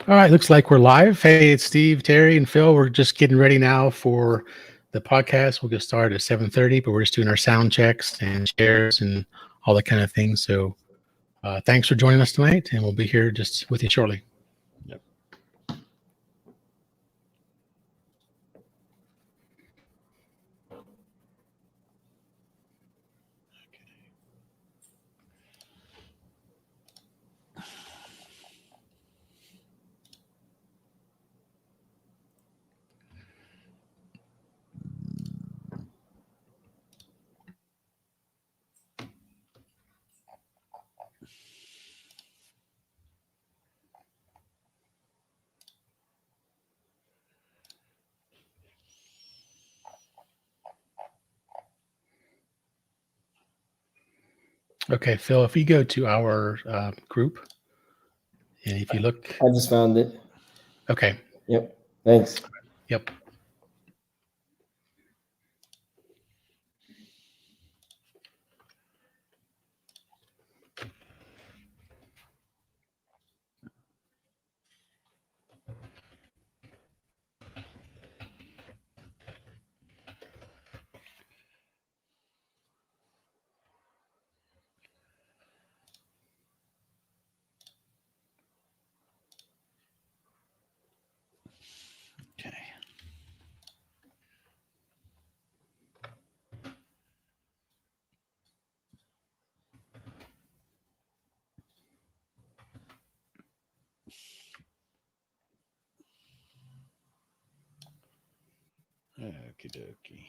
All right, looks like we're live. Hey, it's Steve, Terry, and Phil. We're just getting ready now for the podcast. We'll get started at 7:30, but we're just doing our sound checks and shares and all that kind of thing. So thanks for joining us tonight, and we'll be here just with you shortly. Yep. Okay, Phil, if you go to our group, and if you look. I just found it. Okay. Yep. Thanks. Yep. Okay. Okie dokie.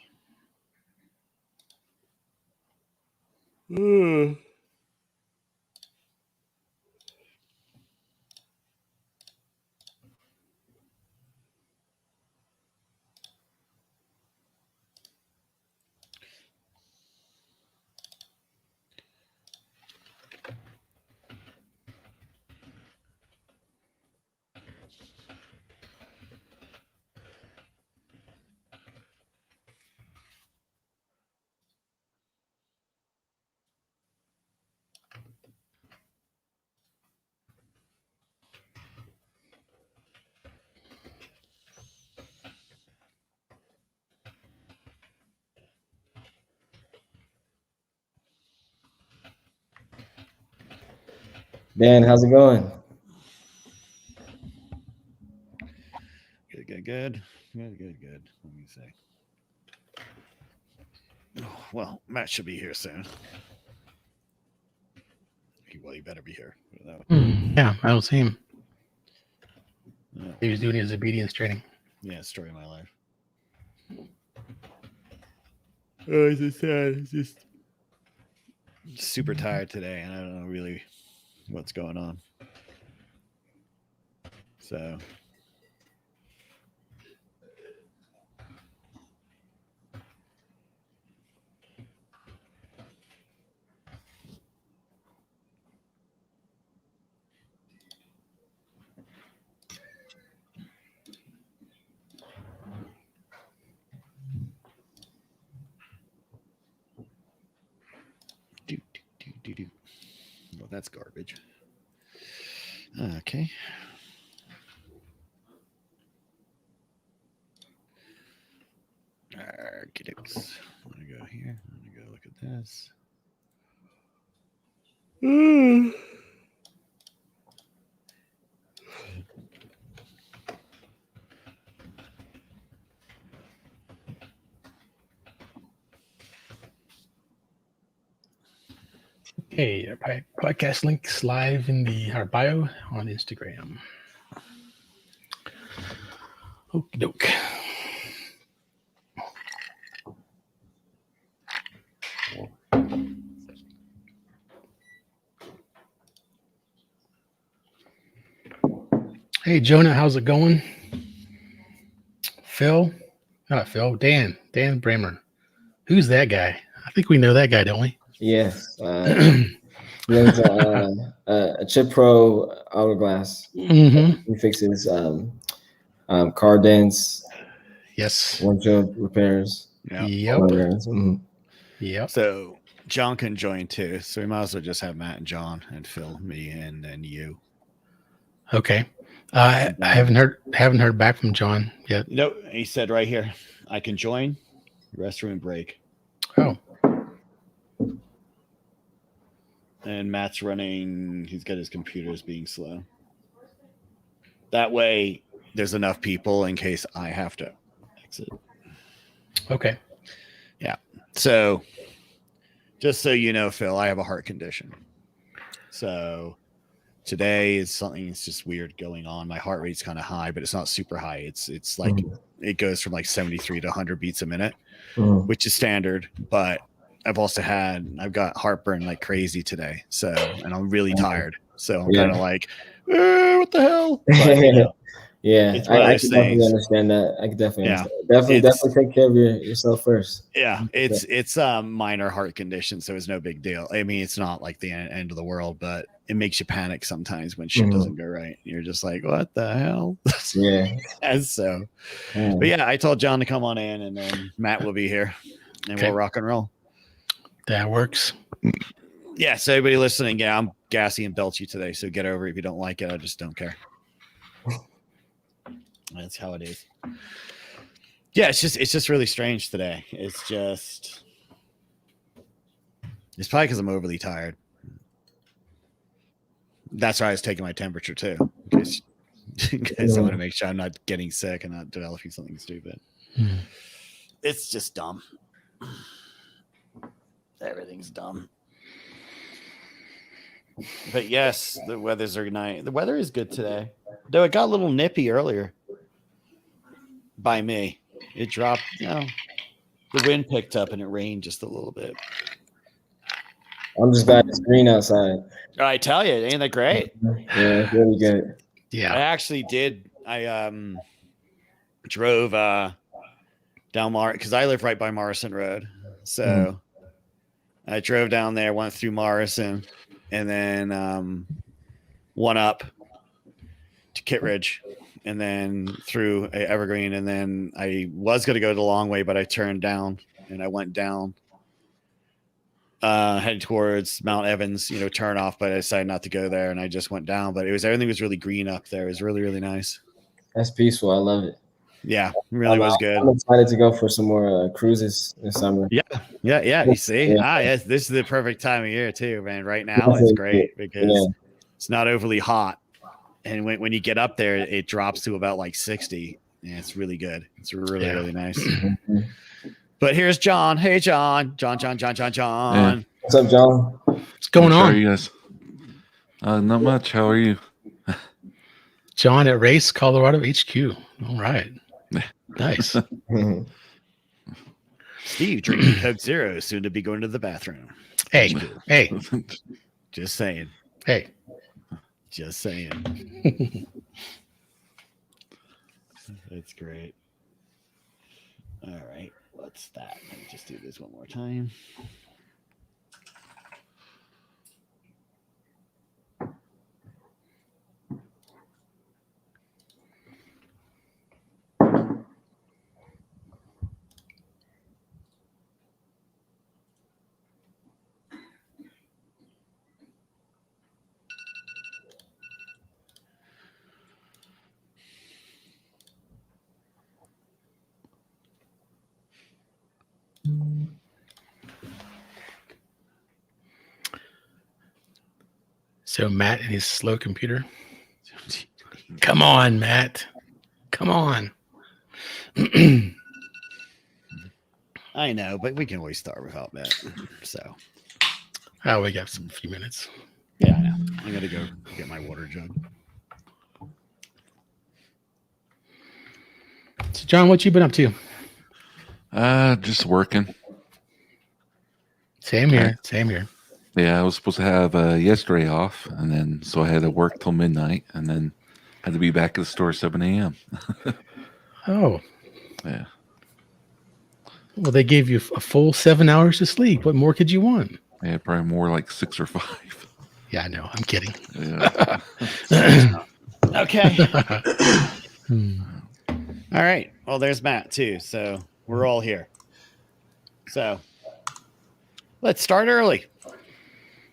Dan, how's it going? Good. Let me see. Oh, well, Matt should be here soon. Well, he better be here. Yeah, I don't see him. Yeah. He was doing his obedience training. Yeah, story of my life. Oh, it's just sad. It's just Super tired today, and I don't know really what's going on. So. Well, that's garbage. Okay. Arkidooks. I'm gonna go here. I'm gonna go look at this. Okay, our podcast links live in our bio on Instagram. Okie doke. Hey, Jonah, how's it going? Phil? Not Phil. Dan Bramer. Who's that guy? I think we know that guy, don't we? Yes. There's a Chip Pro Hourglass. Mm-hmm. He fixes car dents. Yes. Windshield repairs. Yep. Mm-hmm. Yep. So John can join too. So we might as well just have Matt and John and Phil, me, and then you. Okay. I haven't heard back from John yet. Nope. He said right here, I can join. Restroom break. Oh, And Matt's running. He's got his computers being slow. That way, there's enough people in case I have to exit. okay. So, just so you know, Phil, I have a heart condition. So, today is something that's just weird going on. My heart rate's kind of high, but it's not super high. It's like it goes from like 73 to 100 beats a minute, which is standard. But I've got heartburn like crazy today. So, and I'm really tired. So I'm kind of like, what the hell? But, Yeah, it's I can definitely understand that. I can definitely understand. Definitely take care of yourself first. Yeah, it's a minor heart condition, so it's no big deal. I mean, it's not like the end of the world, but it makes you panic sometimes when shit doesn't go right. You're just like, what the hell? Yeah. And so, but yeah, I told John to come on in, and then Matt will be here, and we'll rock and roll. That works. Yeah, so everybody listening, yeah, I'm gassy and belchy today, so get over it. If you don't like it, I just don't care. That's how it is. Yeah, it's just really strange today. It's probably because I'm overly tired. That's why I was taking my temperature too, because I want to make sure I'm not getting sick and not developing something stupid. It's just dumb. Everything's dumb. But yes, the weathers are nice. The weather is good today, though it got a little nippy earlier. By me, it dropped. The wind picked up and it rained just a little bit. I'm just glad it's green outside. I tell you, ain't that great? Yeah, it's really good. Yeah, I actually did. I drove down because I live right by Morrison Road, so I drove down there, went through Morrison, and then one up to Kittredge. And then through Evergreen, and then I was going to go the long way, but I turned down and I went down, headed towards Mount Evans, turn off, but I decided not to go there, and I just went down. But everything was really green up there. It was really, really nice. That's peaceful. I love it. Yeah, it really was good. I'm excited to go for some more cruises this summer. Yeah. You see, yes, this is the perfect time of year too, man. Right now it's great because it's not overly hot. And when you get up there, it drops to about like 60. And it's really good. It's really, really nice. But here's John. Hey, John. John. Hey. What's up, John? What's going on? How are you guys? Not much. How are you? John at Race Colorado HQ. All right. Nice. Steve drinking Coke Zero, soon to be going to the bathroom. Hey. Just saying. Hey. Just saying. That's great. All right. What's that? Let me just do this one more time. So Matt and his slow computer. Come on, Matt. Come on. I know, but we can always start without that. So. Oh, we got a few minutes. Yeah, I know. I'm going to go get my water jug. So, John, what you been up to? Just working. Same here. Yeah, I was supposed to have yesterday off, and then so I had to work till midnight, and then had to be back at the store 7 a.m. Oh. Yeah. Well, they gave you a full 7 hours to sleep. What more could you want? Yeah, probably more like 6 or 5. Yeah, I know. I'm kidding. Yeah. Okay. All right. Well, there's Matt too. So we're all here. So let's start early.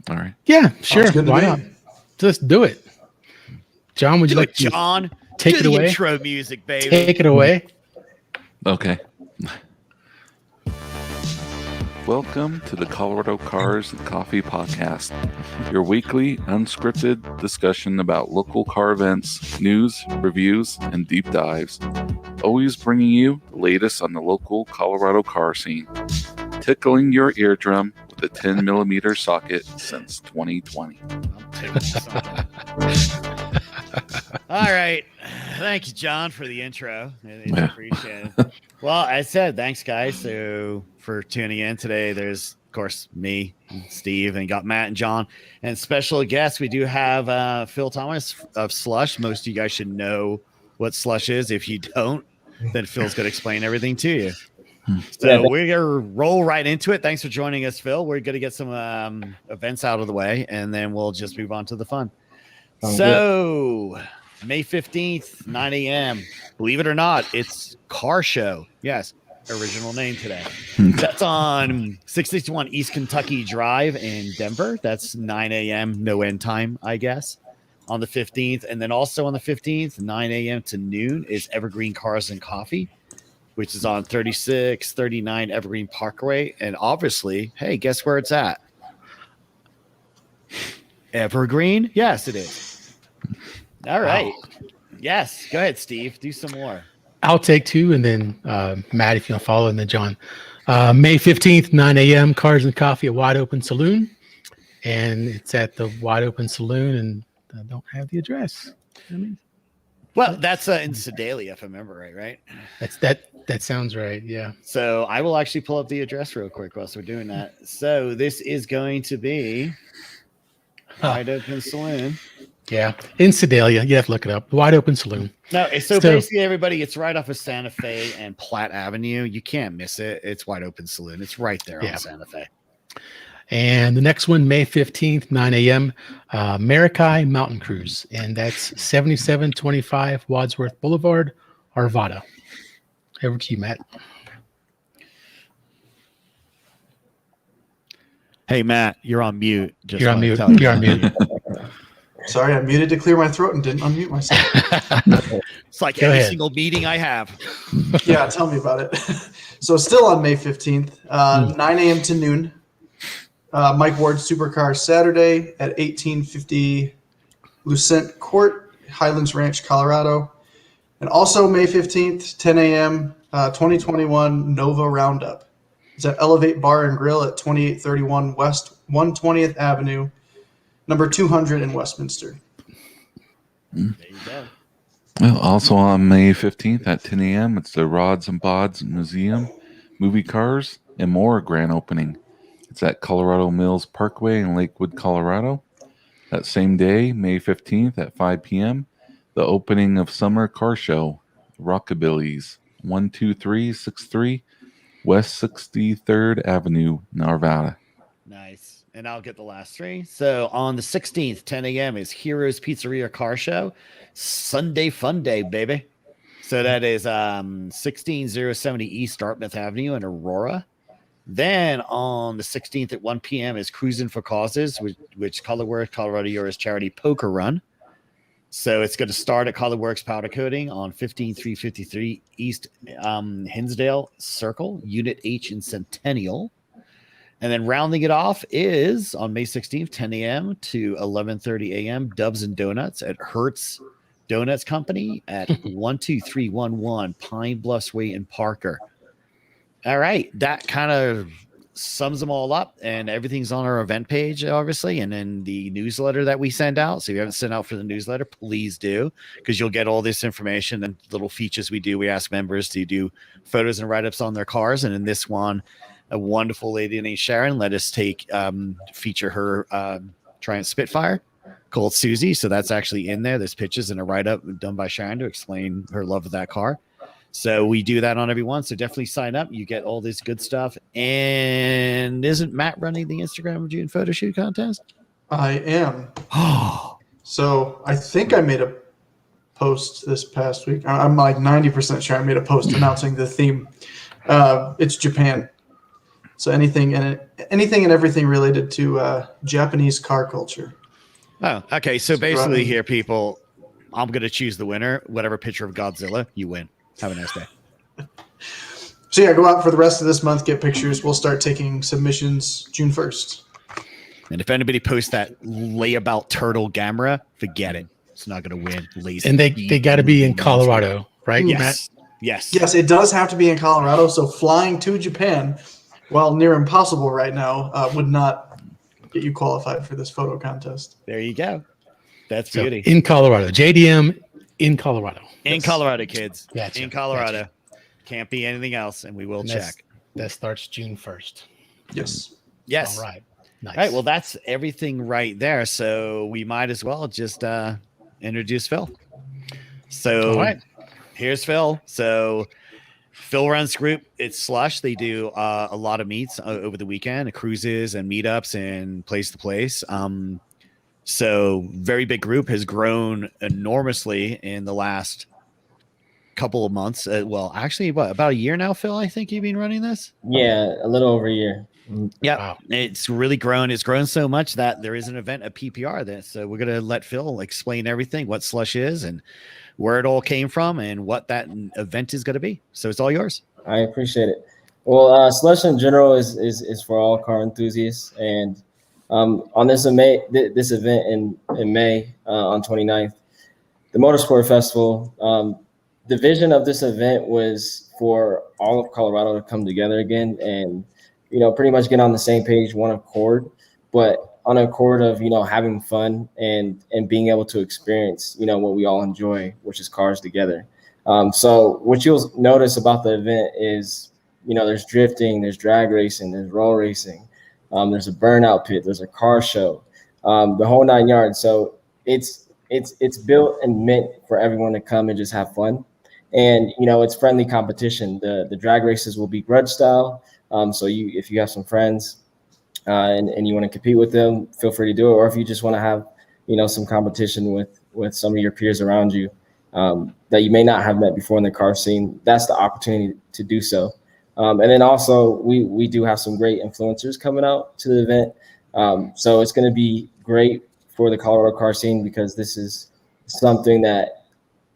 All right. Yeah, sure. Sounds good to Why me. not? Just do it. John, would you Do like it, to John. take Do it the away? intro music, baby. Take it away. Okay. Welcome to the Colorado Cars and Coffee Podcast, your weekly unscripted discussion about local car events, news, reviews, and deep dives. Always bringing you the latest on the local Colorado car scene, tickling your eardrum with a 10mm socket since 2020. All right. Thank you, John, for the intro. It's appreciated. Well, I said, thanks, guys. So for tuning in today, there's, of course, me, Steve, and you got Matt and John. And special guests, we do have Phil Thomas of Slush. Most of you guys should know what Slush is. If you don't, then Phil's going to explain everything to you. So we're going to roll right into it. Thanks for joining us, Phil. We're going to get some events out of the way, and then we'll just move on to the fun. So May 15th, 9 a.m. Believe it or not, it's Car Show. Yes, original name today. That's on 661 East Kentucky Drive in Denver. That's 9 a.m. no end time, I guess, on the 15th. And then also on the 15th, 9 a.m. to noon is Evergreen Cars and Coffee, which is on 3639 Evergreen Parkway. And obviously, hey, guess where it's at? Evergreen? Yes, it is. All right. Wow. Yes. Go ahead, Steve. Do some more. I'll take two, and then Matt, if you want to follow, and then John. May 15th, 9 a.m., Cars and Coffee at Wide Open Saloon. And it's at the Wide Open Saloon, and I don't have the address. Well, that's in Sedalia, if I remember right? That sounds right, yeah. So I will actually pull up the address real quick whilst we're doing that. So this is going to be Wide Open Saloon. Yeah, in Sedalia. You have to look it up. Wide Open Saloon. No, so basically, everybody, it's right off of Santa Fe and Platte Avenue. You can't miss it. It's Wide Open Saloon. It's right there on Santa Fe. And the next one, May 15th, 9 a.m., Maracay Mountain Cruise. And that's 7725 Wadsworth Boulevard, Arvada. Over to you, Matt. Hey, Matt, you're on mute. You're on mute. You're on mute. Sorry, I muted to clear my throat and didn't unmute myself. It's like every single meeting I have. Yeah, tell me about it. So still on May 15th, 9 a.m. to noon. Mike Ward Supercar Saturday at 1850 Lucent Court, Highlands Ranch, Colorado. And also May 15th, 10 a.m., 2021 Nova Roundup. It's at Elevate Bar and Grill at 2831 West 120th Avenue, number 200 in Westminster. There you go. Well, also on May 15th at 10 a.m., it's the Rods and Bods Museum, Movie Cars, and More grand opening. It's at Colorado Mills Parkway in Lakewood, Colorado. That same day, May 15th at 5 p.m., the opening of Summer Car Show, Rockabilly's, 12363 West 63rd Avenue, Arvada. Nice. And I'll get the last three. So on the 16th, 10 a.m. is Heroes Pizzeria Car Show. Sunday Fun Day, baby. So that is 16070 East Dartmouth Avenue in Aurora. Then on the 16th at 1 p.m. is Cruising for Causes, which Colorworks Colorado Euros Charity Poker Run. So it's going to start at Colorworks Powder Coating on 15353 East Hinsdale Circle, Unit H in Centennial. And then rounding it off is on May 16th, 10 a.m. to 11:30 a.m. Dubs and Donuts at Hertz Donuts Company at 12311 Pine Bluffs Way in Parker. All right, that kind of sums them all up, and everything's on our event page, obviously, and then the newsletter that we send out. So if you haven't sent out for the newsletter, please do, because you'll get all this information and little features we do. We ask members to do photos and write-ups on their cars, and in this one, a wonderful lady named Sharon let us feature her Triumph Spitfire called Susie. So that's actually in there. There's pictures and a write-up done by Sharon to explain her love of that car. So we do that on every one. So definitely sign up. You get all this good stuff. And isn't Matt running the Instagram June photo shoot contest? I am. So I think I made a post this past week. I'm like 90% sure I made a post announcing the theme. It's Japan. So anything and everything related to Japanese car culture. Oh, okay. So basically here, people, I'm going to choose the winner. Whatever picture of Godzilla, you win. Have a nice day. So yeah, go out for the rest of this month, get pictures. We'll start taking submissions June 1st. And if anybody posts that layabout turtle Gamera, forget it. It's not going to win. Lazy. And they got to be in Colorado, right, Matt? Yes. Yes. Yes, it does have to be in Colorado. So flying to Japan, while near impossible right now, would not get you qualified for this photo contest. There you go. That's So beauty. in Colorado, JDM in Colorado. In Colorado, kids. Gotcha. In Colorado. Gotcha. Can't be anything else, and we will And check. that starts June 1st. Yes. Yes. All right. Nice. All right. Well, that's everything right there. So we might as well just introduce Phil. So All right. here's Phil. So Phil runs group. It's Slush. They do a lot of meets over the weekend, cruises and meetups and place to place. So very big group, has grown enormously in the last couple of months. Well, actually, about a year now, Phil? I think you've been running this. Yeah, a little over a year. Yeah, Wow. It's really grown. It's grown so much that there is an event at PPR. So we're gonna let Phil explain everything, what Slush is, and where it all came from, and what that event is going to be. So it's all yours. I appreciate it. Well, Slush in general is for all car enthusiasts, and on this event in May on 29th, the Motorsport Festival. The vision of this event was for all of Colorado to come together again and, pretty much get on the same page, one accord, but on a accord of, having fun and being able to experience, what we all enjoy, which is cars together. So what you'll notice about the event is, there's drifting, there's drag racing, there's roll racing, there's a burnout pit, there's a car show, the whole 9 yards. So it's built and meant for everyone to come and just have fun. And, it's friendly competition. The drag races will be grudge style. So if you have some friends and you want to compete with them, feel free to do it. Or if you just want to have, some competition with some of your peers around you that you may not have met before in the car scene, that's the opportunity to do so. And then also we do have some great influencers coming out to the event. So it's going to be great for the Colorado car scene because this is something that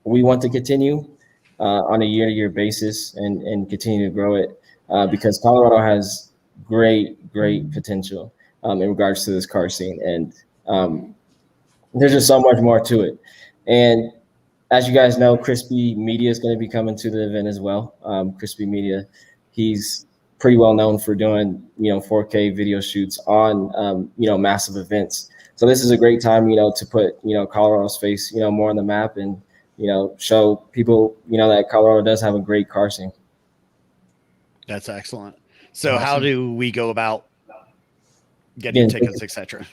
we want to continue on a year-to-year basis and continue to grow it because Colorado has great potential in regards to this car scene. And there's just so much more to it. And as you guys know, Crispy Media is going to be coming to the event as well. Crispy Media, he's pretty well known for doing, 4K video shoots on, massive events. So this is a great time, to put, Colorado's face, more on the map and, show people, that Colorado does have a great car scene. That's excellent. So Awesome. how do we go about getting tickets, etc.?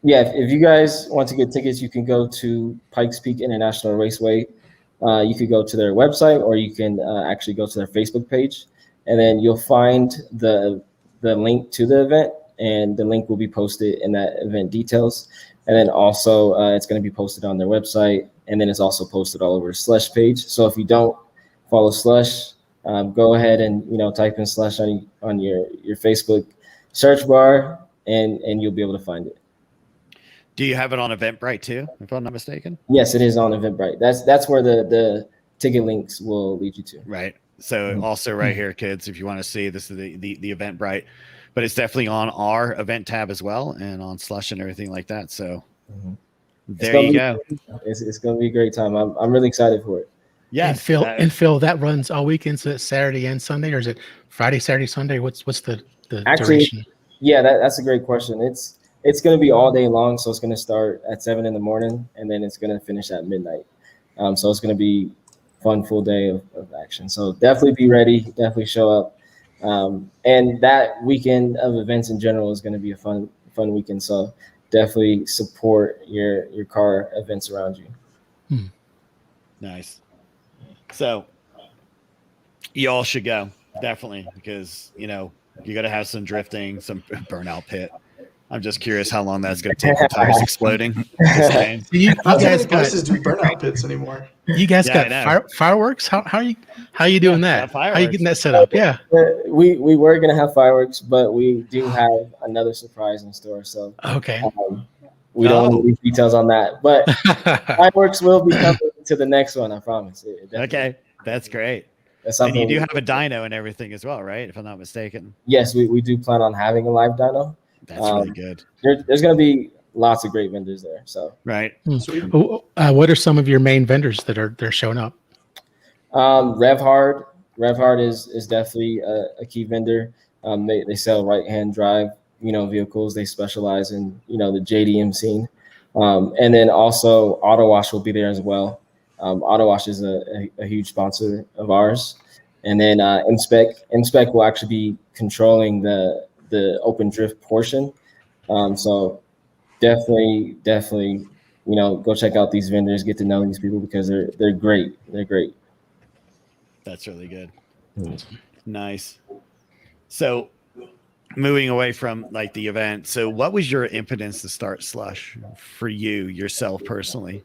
Yeah, if you guys want to get tickets, you can go to Pikes Peak International Raceway. You could go to their website or you can actually go to their Facebook page. And then you'll find the link to the event, and the link will be posted in that event details. And then also it's going to be posted on their website, and then it's also posted all over the Slush page. So if you don't follow Slush, go ahead and type in Slush on your Facebook search bar, and you'll be able to find it. Do you have it on Eventbrite too, if I'm not mistaken? Yes, it is on Eventbrite. That's where the ticket links will lead you to. Right. So also right here, kids, if you want to see, this is the Eventbrite, but it's definitely on our event tab as well and on Slush and everything like that. So there you go. It's going to be a great time. I'm really excited for it. Yeah. And Phil, that runs all weekend, so it's Saturday and Sunday, or is it Friday, Saturday, Sunday? What's the Actually, duration? Yeah, that's a great question. It's going to be all day long, so it's going to start at 7 in the morning, and then it's going to finish at midnight. So it's going to be fun, full day of action. So definitely be ready. Definitely show up. And that weekend of events in general is going to be a fun weekend. So definitely support your car events around you. Nice. So you all should go, definitely, because you got to have some drifting, some burnout pit. I'm just curious how long that's going to take for tires exploding. You Not too guys many places do burnout pits anymore. You guys Yeah, I got fireworks? How are you doing that? How are you getting that set up? Yeah. We were going to have fireworks, but we do have another surprise in store. So Okay. we don't want to leave details on that. But fireworks will be coming to the next one. I promise. Okay, that's great. That's And something. you do have a dyno and everything as well, right? If I'm not mistaken. Yes, we do plan on having a live dyno. That's really good. There's going to be lots of great vendors there. So Right. What are some of your main vendors that they're showing up? RevHard is definitely a key vendor. They sell right-hand drive, vehicles. They specialize in, the JDM scene. And then also Auto Wash will be there as well. Auto Wash is a huge sponsor of ours. And then MSpec will actually be controlling the open drift portion. So definitely, go check out these vendors, get to know these people because they're great. They're great. That's really good. Nice. So moving away from like the event. So what was your impetus to start Slush for you yourself personally?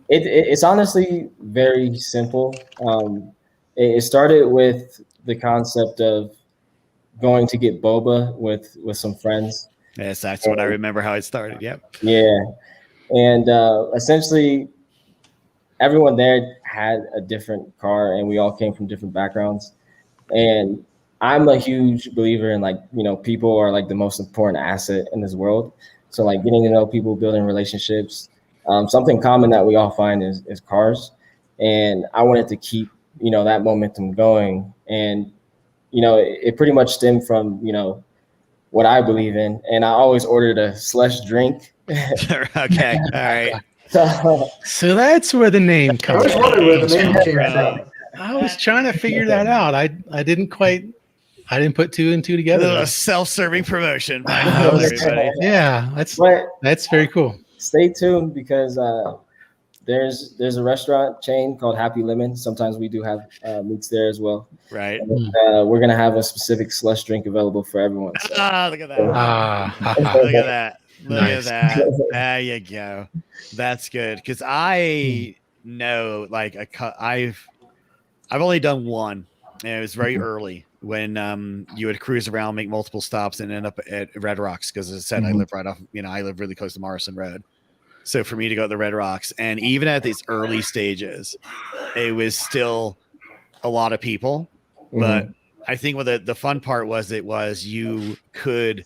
It's honestly very simple. It started with the concept of going to get boba with some friends. Yes, that's what I remember how it started. Yep. Yeah. And essentially everyone there had a different car and we all came from different backgrounds. And I'm a huge believer in people are like the most important asset in this world. So like getting to know people, building relationships. Something common that we all find is cars. And I wanted to keep, that momentum going. And, it pretty much stemmed from, what I believe in. And I always ordered a Slush drink. Okay. All right. So that's where the name I comes was from. wondering where the name came from. I was trying to figure that out. I didn't put two and two together. A self-serving promotion. By I was- everybody. Yeah, But that's very cool. stay tuned because there's a restaurant chain called Happy Lemon. Sometimes we do have meats there as well. Right. We're going to have a specific slush drink available for everyone. So. Look at that. Look Look at that. Look Nice. at that. There you go. That's good. Because I know, I've only done one, and it was very early when you would cruise around, make multiple stops, and end up at Red Rocks. Because as I said, I live right off. I live really close to Morrison Road. So for me to go to the Red Rocks, and even at these early stages, it was still a lot of people. But I think what the fun part was, you could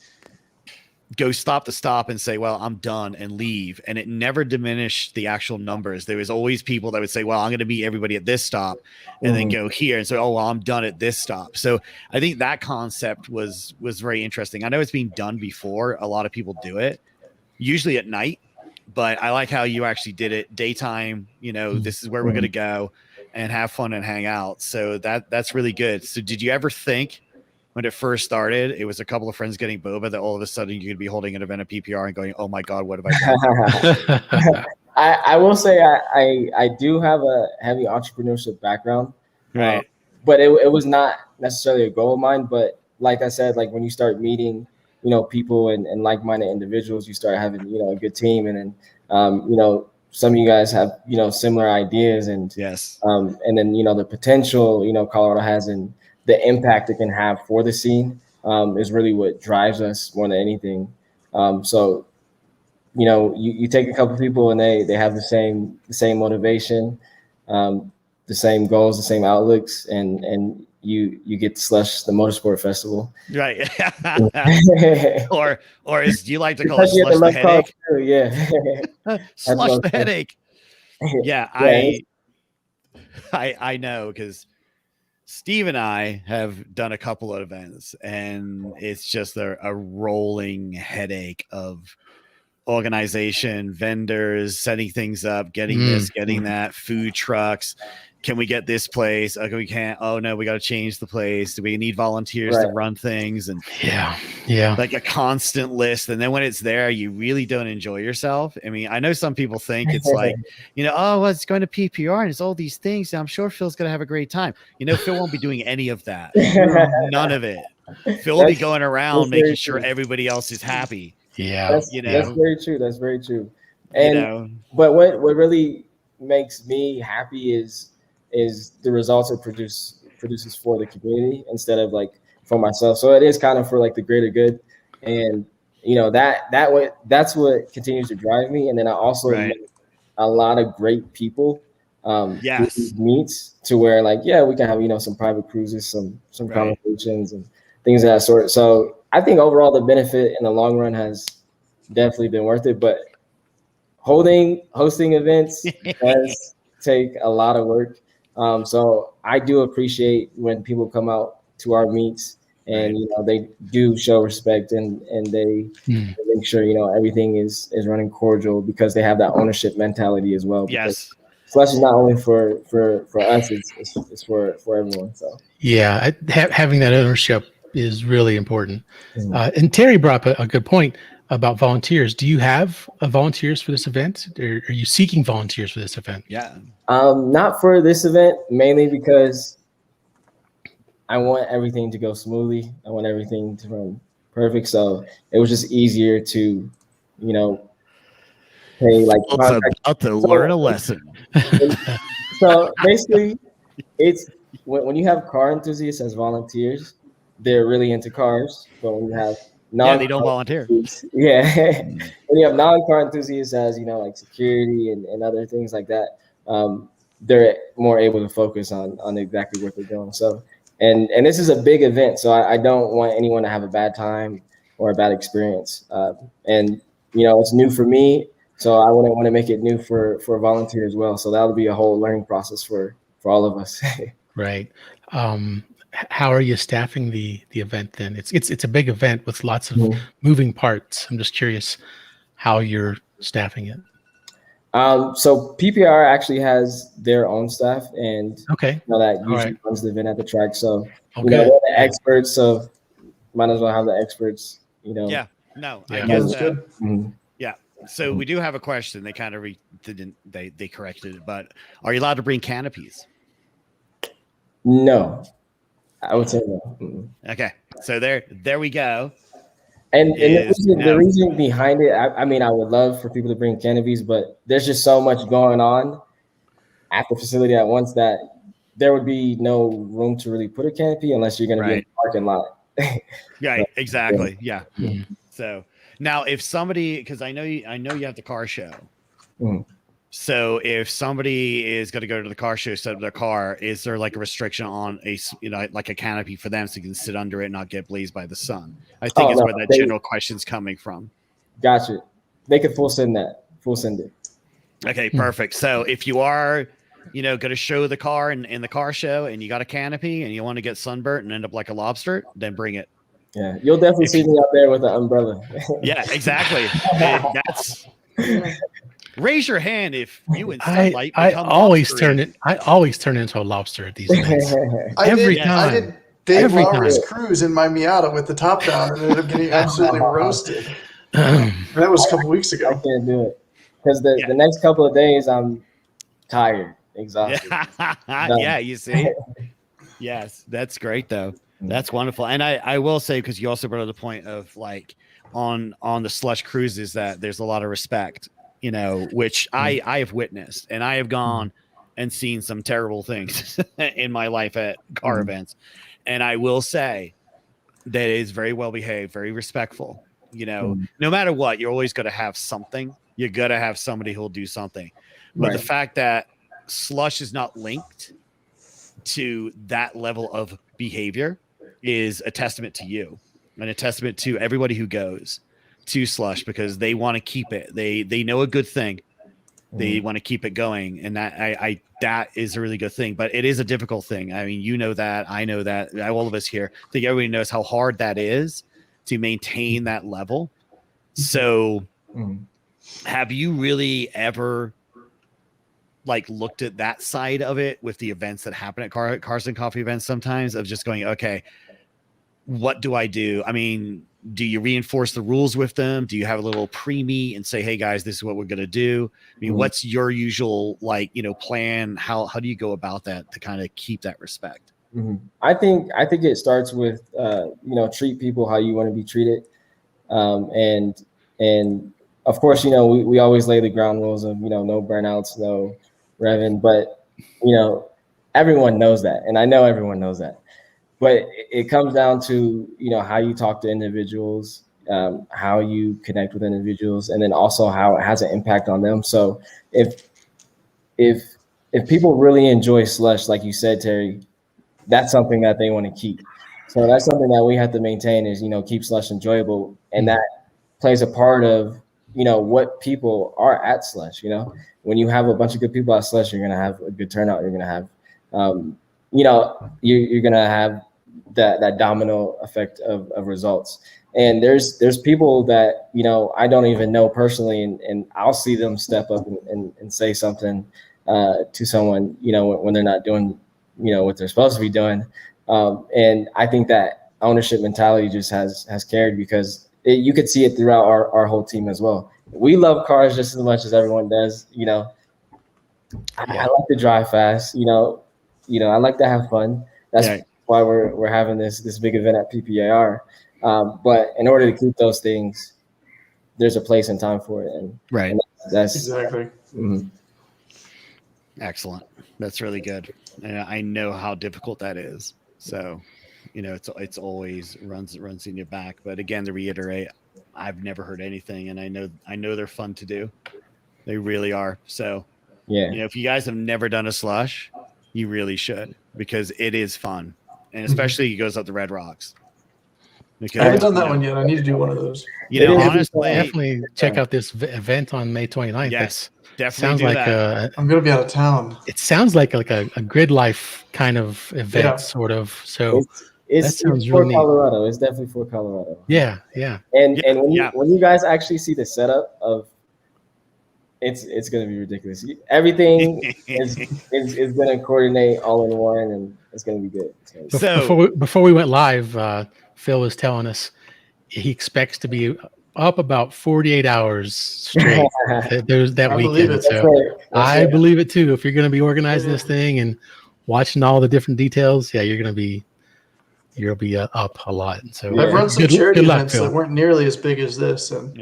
go stop to stop and say, well, I'm done, and leave. And it never diminished the actual numbers. There was always people that would say, well, I'm going to meet everybody at this stop and then go here. And so, oh, well, I'm done at this stop. So I think that concept was very interesting. I know it's been done before. A lot of people do it, usually at night, but I like how you actually did it daytime. This is where we're going to go and have fun and hang out. So that's really good. So did you ever think when it first started, it was a couple of friends getting boba, that all of a sudden you could be holding an event at PPR and going, oh my God, what have I done? I will say I do have a heavy entrepreneurship background. Right. But it was not necessarily a goal of mine. But like I said, like when you start meeting, people and like-minded individuals, you start having, a good team. And then, some of you guys have, similar ideas and, Yes. And then, the potential, Colorado has and the impact it can have for the scene is really what drives us more than anything. So, you take a couple of people and they have the same motivation, the same goals, the same outlooks, and you get to Slush the Motorsport Festival. Right. or as you like to call it, Slush the headache. Yeah. Slush the headache. Yeah, I know, because Steve and I have done a couple of events, and it's just a rolling headache of organization, vendors, setting things up, getting this, getting that, food trucks. Can we get this place? Okay, we can't. Oh no, we got to change the place. Do we need volunteers to run things? And yeah, like a constant list. And then when it's there, you really don't enjoy yourself. I mean, I know some people think it's like, oh, well, it's going to PPR and it's all these things. And I'm sure Phil's going to have a great time. Phil won't be doing any of that. None of it. Phil will be going around making sure everybody else is happy. Yeah, that's very true. That's very true. And but what really makes me happy is the results it produces for the community instead of like for myself. So it is kind of for like the greater good, and that's what continues to drive me. And then I also a lot of great people through these meets to where like, yeah, we can have, some private cruises, some conversations and things of that sort. So I think overall the benefit in the long run has definitely been worth it, but hosting events does take a lot of work. So I do appreciate when people come out to our meets and they do show respect and they make sure everything is running cordial because they have that ownership mentality as well. Yes. Slush is not only for us, it's for everyone. So yeah, having that ownership is really important. And Terry brought up a good point about volunteers. Do you have volunteers for this event? Or are you seeking volunteers for this event? Yeah. Not for this event, mainly because I want everything to go smoothly. I want everything to run perfect. So it was just easier to, pay like about to learn a lesson. So basically, it's when you have car enthusiasts as volunteers, they're really into cars. But when you have they don't volunteer. Yeah, when you have non-car enthusiasts as like security and other things like that, they're more able to focus on exactly what they're doing. So, and this is a big event, so I don't want anyone to have a bad time or a bad experience. And it's new for me, so I wouldn't want to make it new for a volunteer as well. So that'll be a whole learning process for all of us. Right. How are you staffing the event then? It's a big event with lots of moving parts. I'm just curious how you're staffing it. So PPIR actually has their own staff, and that usually runs the event at the track. So they're the experts, so might as well have the experts. Yeah. No. Yeah. I guess That's good. Yeah. So we do have a question. They kind of they corrected it, but are you allowed to bring canopies? No, I would say no. Okay. So there we go. And the reason behind it, I mean, I would love for people to bring canopies, but there's just so much going on at the facility at once that there would be no room to really put a canopy unless you're going to be in the parking lot. Right. Exactly. Yeah. So now if somebody, because I know you have the car show. So if somebody is going to go to the car show, set up their car, is there like a restriction on like a canopy for them so you can sit under it and not get blazed by the sun? I think where that general question's coming from. Gotcha. They could full send it. Okay, perfect. So if you are, going to show the car in the car show and you got a canopy and you want to get sunburnt and end up like a lobster, then bring it. Yeah, you'll definitely see me out there with an umbrella. Yeah, exactly. Raise your hand if you in sunlight I always turn into a lobster at these events. Every time. I did Dave Lowry's cruise in my Miata with the top down and ended up getting absolutely roasted. That was a couple weeks ago. I can't do it because the next couple of days I'm tired, exhausted. Yeah, you see. Yes, that's great though. That's wonderful. And I will say, because you also brought up the point of like on the slush cruises that there's a lot of respect. Which I have witnessed, and I have gone and seen some terrible things in my life at car events. And I will say that it is very well behaved, very respectful. No matter what, you're always going to have something. You're going to have somebody who'll do something. But the fact that slush is not linked to that level of behavior is a testament to you and a testament to everybody who goes to slush, because they want to keep it. They know a good thing. They want to keep it going, and that is a really good thing. But it is a difficult thing. I mean, that. I know that. All of us here, I think everybody knows how hard that is to maintain that level. So, have you really ever like looked at that side of it with the events that happen at Cars and Coffee events sometimes, of just going, okay, what do I do? I mean, do you reinforce the rules with them? Do you have a little pre-meet and say, hey guys, this is what we're going to do? I mean, what's your usual plan? How do you go about that to kind of keep that respect? I think it starts with, treat people how you want to be treated. And of course, we always lay the ground rules of, no burnouts, no revving, but, everyone knows that. And I know everyone knows that. But it comes down to, how you talk to individuals, how you connect with individuals, and then also how it has an impact on them. So if if people really enjoy slush, like you said, Terry, that's something that they want to keep. So that's something that we have to maintain is, keep slush enjoyable. And that plays a part of, what people are at slush. When you have a bunch of good people at slush, you're going to have a good turnout. You're going to have, you're going to have that domino effect of results. And there's people that, I don't even know personally, and I'll see them step up and say something to someone, when they're not doing, what they're supposed to be doing. And I think that ownership mentality just has carried, because you could see it throughout our whole team as well. We love cars just as much as everyone does. I like to drive fast. I like to have fun. That's why we're having this big event at PPIR. But in order to keep those things, there's a place and time for it. And that's exactly. Mm-hmm. Excellent. That's really good. And I know how difficult that is. So, it's always runs in your back. But again, to reiterate, I've never heard anything, and I know they're fun to do. They really are. So, if you guys have never done a slush, you really should, because it is fun, and especially it goes up the Red Rocks. Because, I haven't done that one yet. I need to do one of those. Honestly, definitely check out this event on May 29th. Yes, definitely sounds do like that. I'm gonna be out of town. It sounds like a grid life kind of event, sort of. So it's sounds for really Colorado. It's definitely for Colorado. Yeah. And when you guys actually see the setup of, it's gonna be ridiculous. Everything is gonna coordinate all in one, and it's gonna be good. So before we went live, Phil was telling us he expects to be up about 48 hours straight that weekend. So I believe it too. If you're going to be organizing this thing and watching all the different details, you'll be up a lot. So I've run some charity events that weren't nearly as big as this, and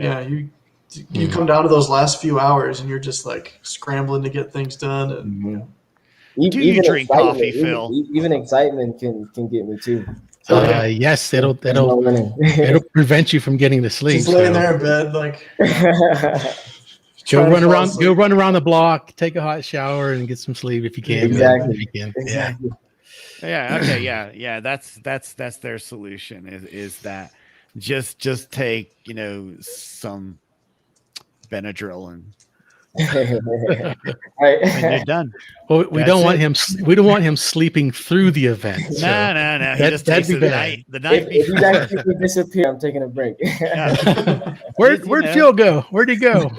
you come down to those last few hours, and you're just like scrambling to get things done. And do you drink coffee, Phil? Even excitement can get me too. Yes, it'll prevent you from getting to sleep. Just laying there in bed, like go run around the block, take a hot shower, and get some sleep if you can. Exactly. If you can. Exactly. Yeah. That's their solution. Is that just take some Benadryl and Right. and you're done. Well, we don't want him sleeping through the event. So no. He just takes it the night if you before. guys disappear, I'm taking a break. Where'd Phil go? Where'd he go?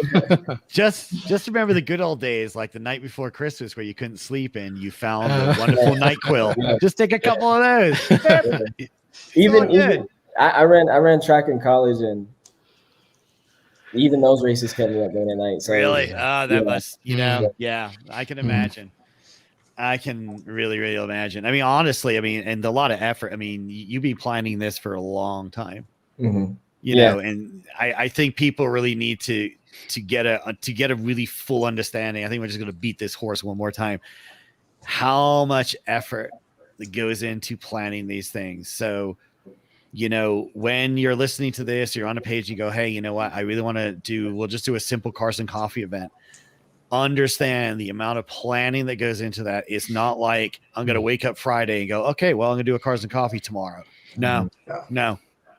Just remember the good old days, like the night before Christmas, where you couldn't sleep and you found a wonderful NyQuil. Just take a couple of those. even I ran track in college, and even those races kept me up late at night. So really? That must, I can imagine. I can really imagine. I mean, honestly, and a lot of effort. I mean, you be planning this for a long time, you know, and I think people really need to get a really full understanding. I think we're just going to beat this horse one more time. How much effort that goes into planning these things. So, when you're listening to this, you're on a page, you go, hey, you know what? I really want to we'll just do a simple Carson Coffee event. Understand the amount of planning that goes into that. It's not like I'm going to wake up Friday and go, okay, well, I'm going to do a Carson Coffee tomorrow. No,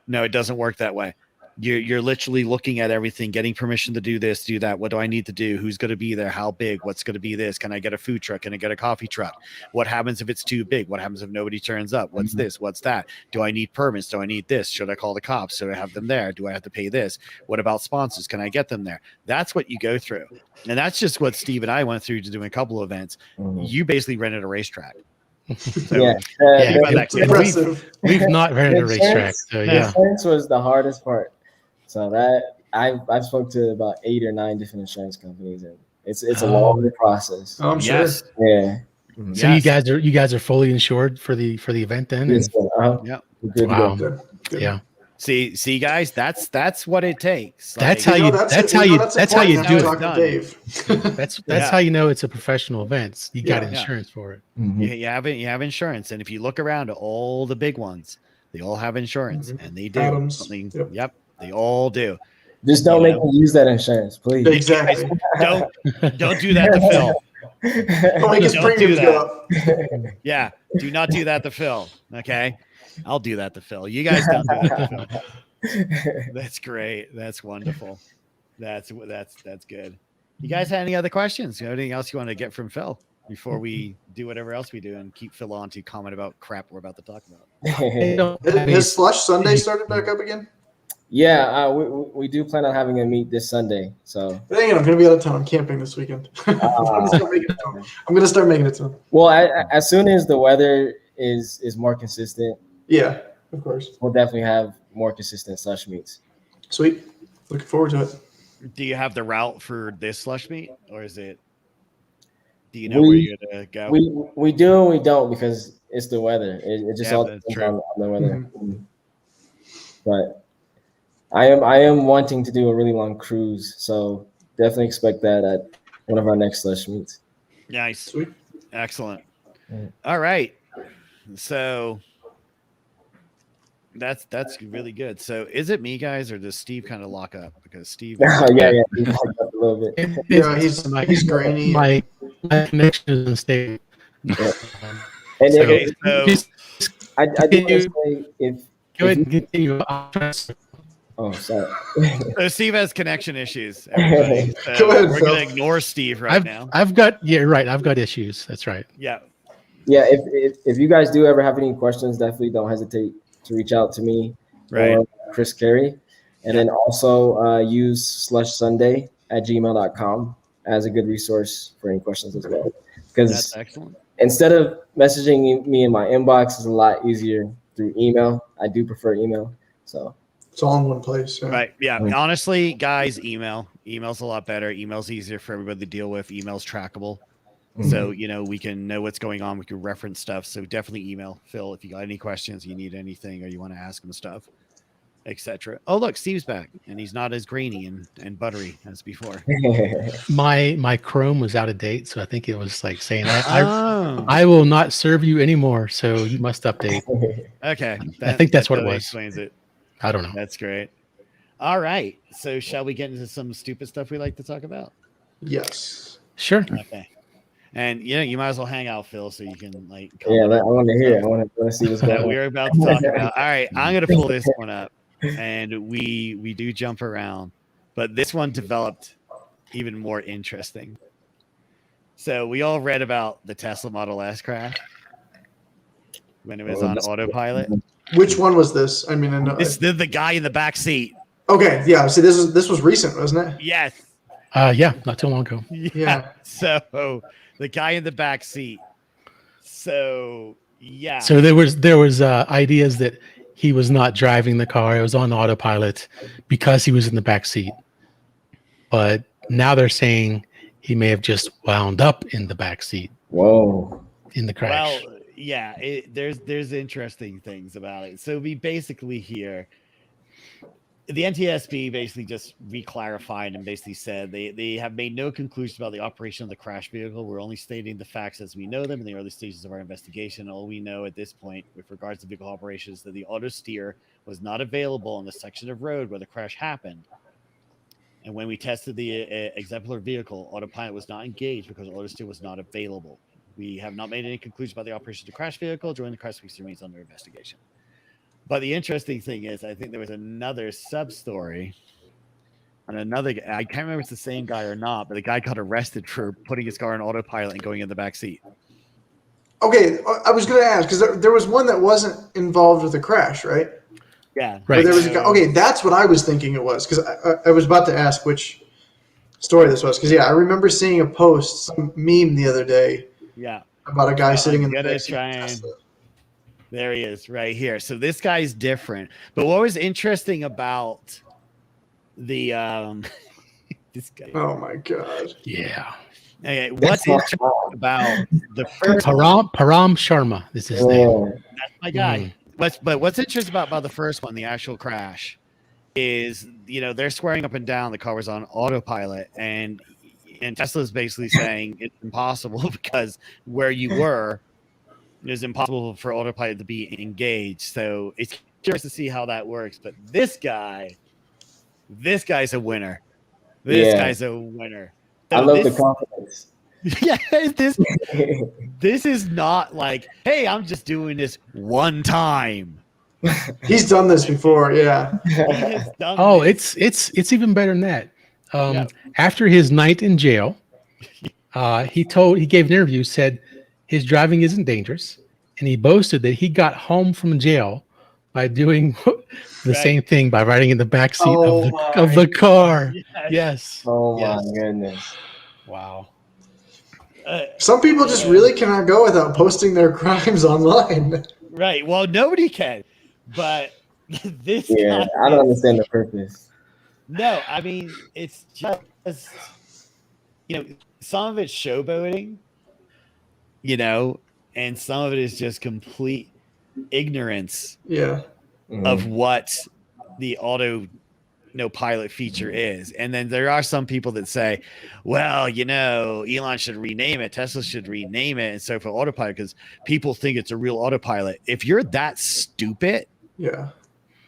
it doesn't work that way. You're literally looking at everything, getting permission to do this, do that. What do I need to do? Who's going to be there? How big? What's going to be this? Can I get a food truck? Can I get a coffee truck? What happens if it's too big? What happens if nobody turns up? What's this? What's that? Do I need permits? Do I need this? Should I call the cops? Should I have them there? Do I have to pay this? What about sponsors? Can I get them there? That's what you go through. And that's just what Steve and I went through to doing a couple of events. You basically rented a racetrack. So, we've not rented a racetrack. So insurance was the hardest part. So that I've spoke to about 8 or 9 different insurance companies, and it's a long process. I'm sure. Yeah. So you guys are fully insured for the event then? Yes, yeah. Wow. Good. Yeah. See, guys, that's what it takes. That's how you do it. Dave. That's how you know it's a professional event. You got insurance for it. You have insurance, and if you look around at all the big ones, they all have insurance, and they do something. Yep, they all do. Just don't make me use that insurance, please. Exactly. Don't do that to Phil. Don't make his Don't do premiums go up. Yeah, do not do that to Phil. Okay, I'll do that to Phil. You guys don't do that to Phil. That's great. That's wonderful. That's good. You guys have any other questions? Anything else you want to get from Phil before we do whatever else we do and keep Phil on to comment about crap we're about to talk about? Has Slush Sunday started back up again? Yeah, we do plan on having a meet this Sunday. So Dang it, I'm going to be out of town. I'm camping this weekend. I'm going to start making it soon. well, as soon as the weather is more consistent, Yeah, of course. we'll definitely have more consistent slush meets. Sweet. Looking forward to it. Do you have the route for this slush meet, or is it? Do you know where you're gonna go? We do and we don't because it's the weather. It just all that's depends true. on the weather. But I am wanting to do a really long cruise, so definitely expect that at one of our next slush meets. Nice, Sweet. excellent. Yeah. All right, so that's really good. So is it me, guys, or does Steve kind of lock up? Because Steve, yeah, he fucked up a little bit. Yeah, he's grainy. My connection is unstable. And okay, so I do want to say if Go ahead and continue. oh sorry. So Steve has connection issues. Everybody. So Go ahead, we're Phil. gonna ignore Steve right now. I've got right. I've got issues. That's right. Yeah. Yeah, if you guys do ever have any questions, definitely don't hesitate to reach out to me or Chris Carey. And then also use slushsunday@gmail.com as a good resource for any questions as well. Because That's excellent. instead of messaging me in my inbox, it's a lot easier through email. I do prefer email. So It's all in one place. Yeah. Right. Yeah. Honestly, guys, email's a lot better. Email's easier for everybody to deal with. Email's trackable. So, we can know what's going on. We can reference stuff. So definitely email Phil if you got any questions, you need anything, or you want to ask him stuff, etc. Oh, look, Steve's back, and he's not as grainy and buttery as before. My Chrome was out of date, so I think it was like saying I will not serve you anymore. So you must update. Okay. I think that's what it totally was. Explains it. I don't know. That's great. All right. So shall we get into some stupid stuff we like to talk about? Yes. Sure. Okay. And you might as well hang out, Phil, so you can I want to hear it. I want to see what's going that on. we're about to talk about. All right, I'm gonna pull this one up, and we do jump around, but this one developed even more interesting. So we all read about the Tesla Model S crash when it was on autopilot. Which one was this? I mean, I know. This the guy in the back seat. Okay, yeah. See, this was recent, wasn't it? Yes. Yeah, not too long ago. Yeah. So the guy in the back seat. So yeah. So there was ideas that he was not driving the car; it was on autopilot because he was in the back seat. But now they're saying he may have just wound up in the back seat. Whoa! In the crash. Well, yeah. There's interesting things about it. So we basically here. The NTSB basically just reclarified and basically said they have made no conclusions about the operation of the crash vehicle. We're only stating the facts as we know them in the early stages of our investigation. All we know at this point with regards to vehicle operations is that the auto steer was not available on the section of road where the crash happened. And when we tested the exemplar vehicle, autopilot was not engaged because auto steer was not available. We have not made any conclusions about the operation of the crash vehicle. During the crash, remains under investigation. But the interesting thing is, I think there was another sub-story on another. I can't remember if it's the same guy or not, but the guy got arrested for putting his car on autopilot and going in the back seat. Okay, I was going to ask because there was one that wasn't involved with the crash, right? Yeah, right. There was a guy, okay, that's what I was thinking it was because I was about to ask which story this was because I remember seeing a post, some meme the other day. Yeah, about a guy sitting in the back seat. There he is right here. So this guy's different. But what was interesting about the this guy? Oh my god. Yeah. Okay, what's interesting about the first Param Sharma? This is his name. That's my guy. But what's interesting about the first one, the actual crash, is they're swearing up and down the car was on autopilot, and Tesla's basically saying it's impossible because where you were. It was impossible for autopilot to be engaged. So it's curious to see how that works. But this guy's a winner. This guy's a winner. So I love the confidence. Yeah, this is not like, hey, I'm just doing this one time. He's done this before. Yeah. He has done Oh, this. it's even better than that. Yeah. After his night in jail, he gave an interview, said his driving isn't dangerous, and he boasted that he got home from jail by doing the same thing by riding in the back seat of the car. Yes. Oh my goodness. Wow. Some people just really cannot go without posting their crimes online. Right. Well, nobody can, but this Yeah, guy I don't understand the purpose. No, I mean, it's just, some of it's showboating, and some of it is just complete ignorance Yeah. of what the pilot feature is. And then there are some people that say, well, Elon should rename it, Tesla should rename it, and so for autopilot, because people think it's a real autopilot. If you're that stupid, Yeah.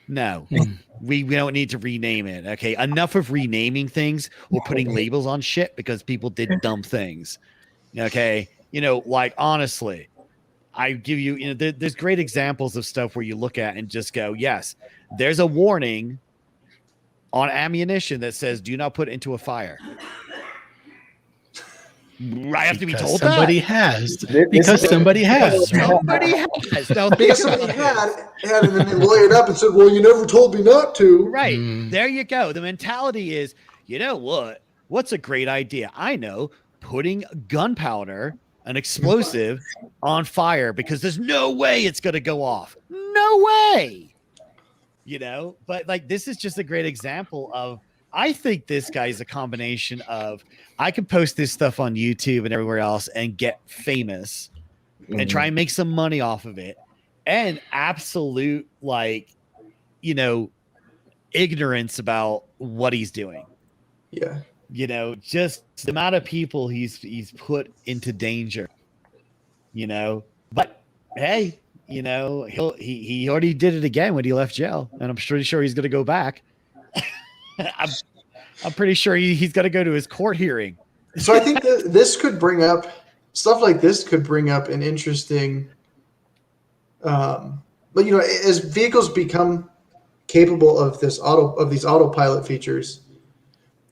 no, we don't need to rename it. Okay, enough of renaming things or putting labels on shit because people did dumb things. Okay, like honestly, I give you, there's great examples of stuff where you look at and just go, yes, there's a warning on ammunition that says do not put into a fire. I have to be told somebody that. has. Because somebody has. Somebody has. Now, Because somebody had, and then they lawyered up and said, well, you never told me not to. Right. There you go. The mentality is, you know what? What's a great idea? I know, putting gunpowder, an explosive, on fire because there's no way it's going to go off. No way. But like this is just a great example of, I think this guy is a combination of, I can post this stuff on YouTube and everywhere else and get famous and try and make some money off of it, and absolute ignorance about what he's doing. Yeah. Just the amount of people he's put into danger. But hey, he already did it again when he left jail, and I'm pretty sure he's going to go back. I'm pretty sure he's got to go to his court hearing. So I think that this could bring up stuff like this could bring up an interesting, but as vehicles become capable of these autopilot features,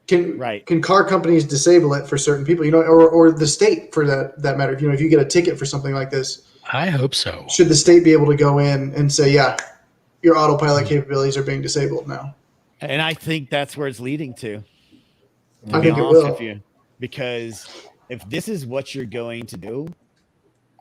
can car companies disable it for certain people, or the state for that matter? If you get a ticket for something like this, I hope so. Should the state be able to go in and say, yeah, your autopilot capabilities are being disabled now? And I think that's where it's leading to. I think it will. Because if this is what you're going to do,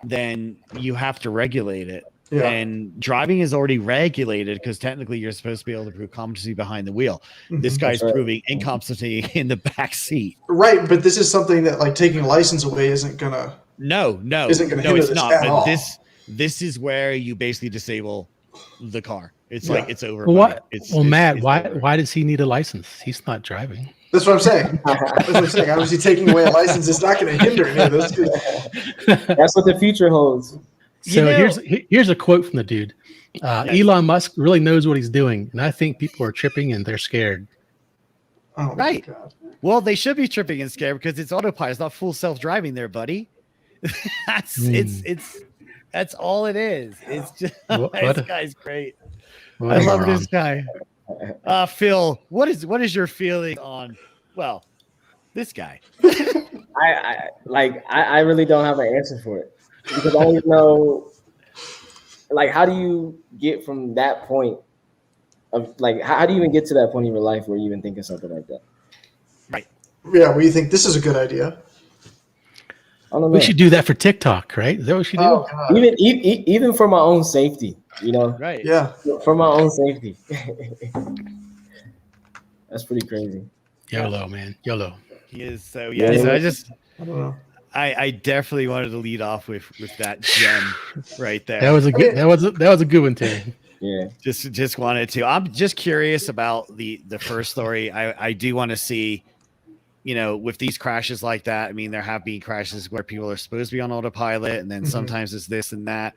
then you have to regulate it. Yeah. And driving is already regulated because technically you're supposed to be able to prove competency behind the wheel. Mm-hmm. This guy's proving incompetency in the back seat. Right, but this is something that like taking a license away isn't gonna. No, it's not. But this is where you basically disable the car. It's like it's over. Matt, why does he need a license? He's not driving. That's what I'm saying. Obviously, taking away a license is not going to hinder any of this. That's what the future holds. So here's a quote from the dude. Elon Musk really knows what he's doing, and I think people are tripping and they're scared. Oh, right. God. Well, they should be tripping and scared because it's autopilot. It's not full self-driving there, buddy. That's all it is. It's just this guy's great. I love this guy. Phil, what is your feeling on this guy? I really don't have an answer for it because I don't know how do you get from that point of how do you even get to that point in your life where you even think of something like that? Right. Yeah, where you think this is a good idea. I don't know. We should do that for TikTok, right? Is that what we should do? Oh, God. Even for my own safety, Right. Yeah. For my own safety. That's pretty crazy. YOLO, man. YOLO. He is so So I don't know. I definitely wanted to lead off with that gem right there. That was a good that was a good one, Terry. Yeah. Just wanted to. I'm just curious about the first story. I do want to see, with these crashes like that. I mean, there have been crashes where people are supposed to be on autopilot, and then sometimes it's this and that.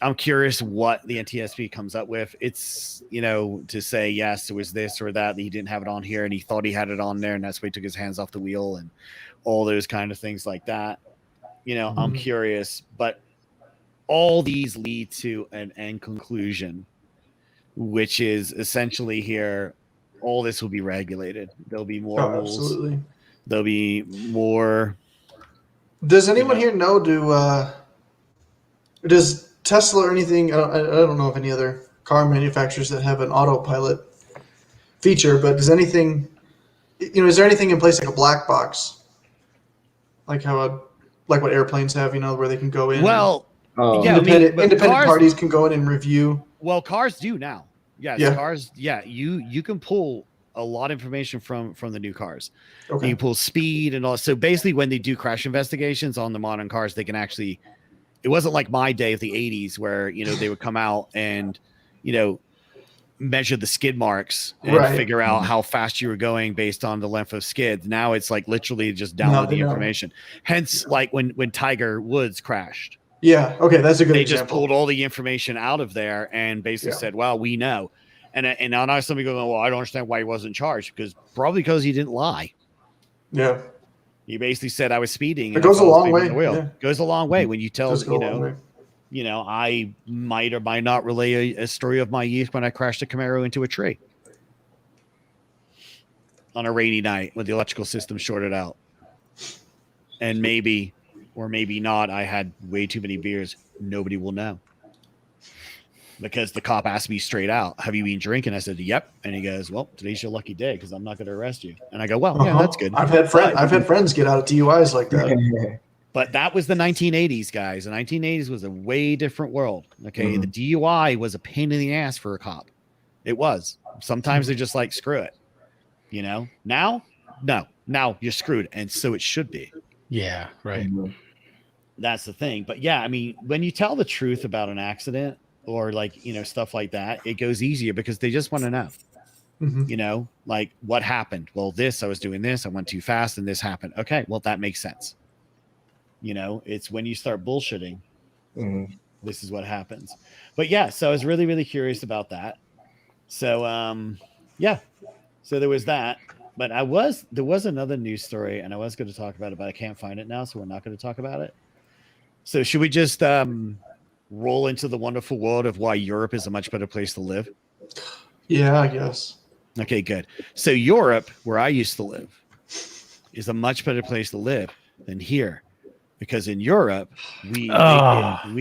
I'm curious what the NTSB comes up with. It's, to say, yes, it was this or that he didn't have it on here and he thought he had it on there and that's why he took his hands off the wheel and all those kind of things like that. I'm curious, but all these lead to an end conclusion, which is essentially here, all this will be regulated. There'll be more rules. Absolutely. There'll be more. Does anyone here know, does Tesla or anything, I don't know of any other car manufacturers that have an autopilot feature, but does anything, is there anything in place like a black box? Like what airplanes have, where they can go in? Well, independent parties can go in and review. Well, cars do now. Yes, Yeah. cars. Yeah, you can pull a lot of information from the new cars. Okay. You can pull speed and all. So basically, when they do crash investigations on the modern cars, they can actually. It wasn't like my day of the 80s where they would come out and measure the skid marks and figure out how fast you were going based on the length of skids. Now it's like literally just download the information. Hence, like when Tiger Woods crashed. Yeah. Okay, that's a good They example. just pulled all the information out of there and basically said, "Well, we know." And now somebody going, "Well, I don't understand why he wasn't charged." Because he didn't lie. Yeah. He basically said I was speeding. It goes a long way. Yeah. Goes a long way when you tell way. I might or might not relay a story of my youth when I crashed a Camaro into a tree on a rainy night when the electrical system shorted out. And maybe or maybe not, I had way too many beers. Nobody will know. Because the cop asked me straight out, "Have you been drinking?" I said, "Yep." And he goes, "Well, today's your lucky day because I'm not going to arrest you." And I go, "Well, yeah, that's good." I've had friends get out of DUIs like that. But that was the 1980s, guys. The 1980s was a way different world. Okay, the DUI was a pain in the ass for a cop. It was. Sometimes they're just like, screw it. Now, no. Now you're screwed, and so it should be. Yeah, right. That's the thing. But yeah, I mean, when you tell the truth about an accident or stuff like that, it goes easier because they just want to know. Like what happened? Well, I was doing this, I went too fast and this happened. Okay, well, that makes sense. It's when you start bullshitting, this is what happens. But yeah, so I was really, really curious about that. So so there was that. But there was another news story and I was going to talk about it, but I can't find it now, so we're not going to talk about it. So should we just roll into the wonderful world of why Europe is a much better place to live? Yeah, I guess. Okay, good. So Europe, where I used to live, is a much better place to live than here. Because in Europe, we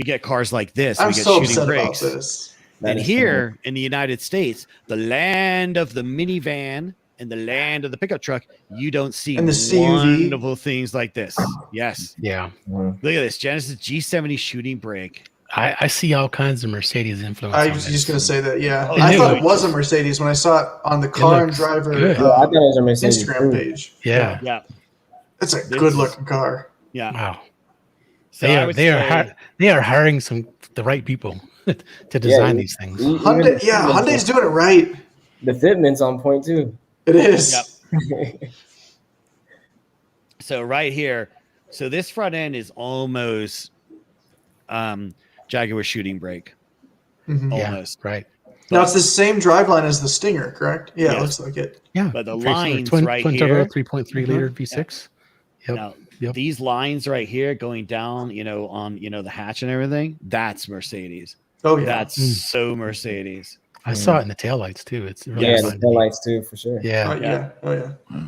get cars like this. I'm we get so shooting upset brakes. about this. And here in the United States, the land of the minivan and the land of the pickup truck, you don't see And the CUV. wonderful things like this. Yes. Yeah. Look at this. Genesis G70 shooting brake. I see all kinds of Mercedes influence. I on was this. just going to say that, yeah. Oh, I yeah. thought it was a Mercedes when I saw it on the Car and looks Driver good. Yeah, I thought it was a Mercedes Instagram too. page. Yeah. Yeah. It's a good-looking car. Yeah. Wow. So They I are would they say- they are hiring the right people to design these things. Hyundai's doing it right. The fitment's on point too. It is. Yep. So right here, so this front end is almost Jaguar shooting brake. Mhm. Almost. Yeah, right. Now it's the same driveline as the Stinger, correct? Yeah, Yeah. it looks like it. Yeah. But the Very similar. lines twin right turbo, here. 3.3 liter V6. Yep. Now, Yep. these lines right here going down, on the hatch and everything, that's Mercedes. Oh yeah. That's so Mercedes. I saw it in the taillights too. It's really Yeah, Yes. the fun. taillights too, for sure. Yeah. Yeah. Oh yeah.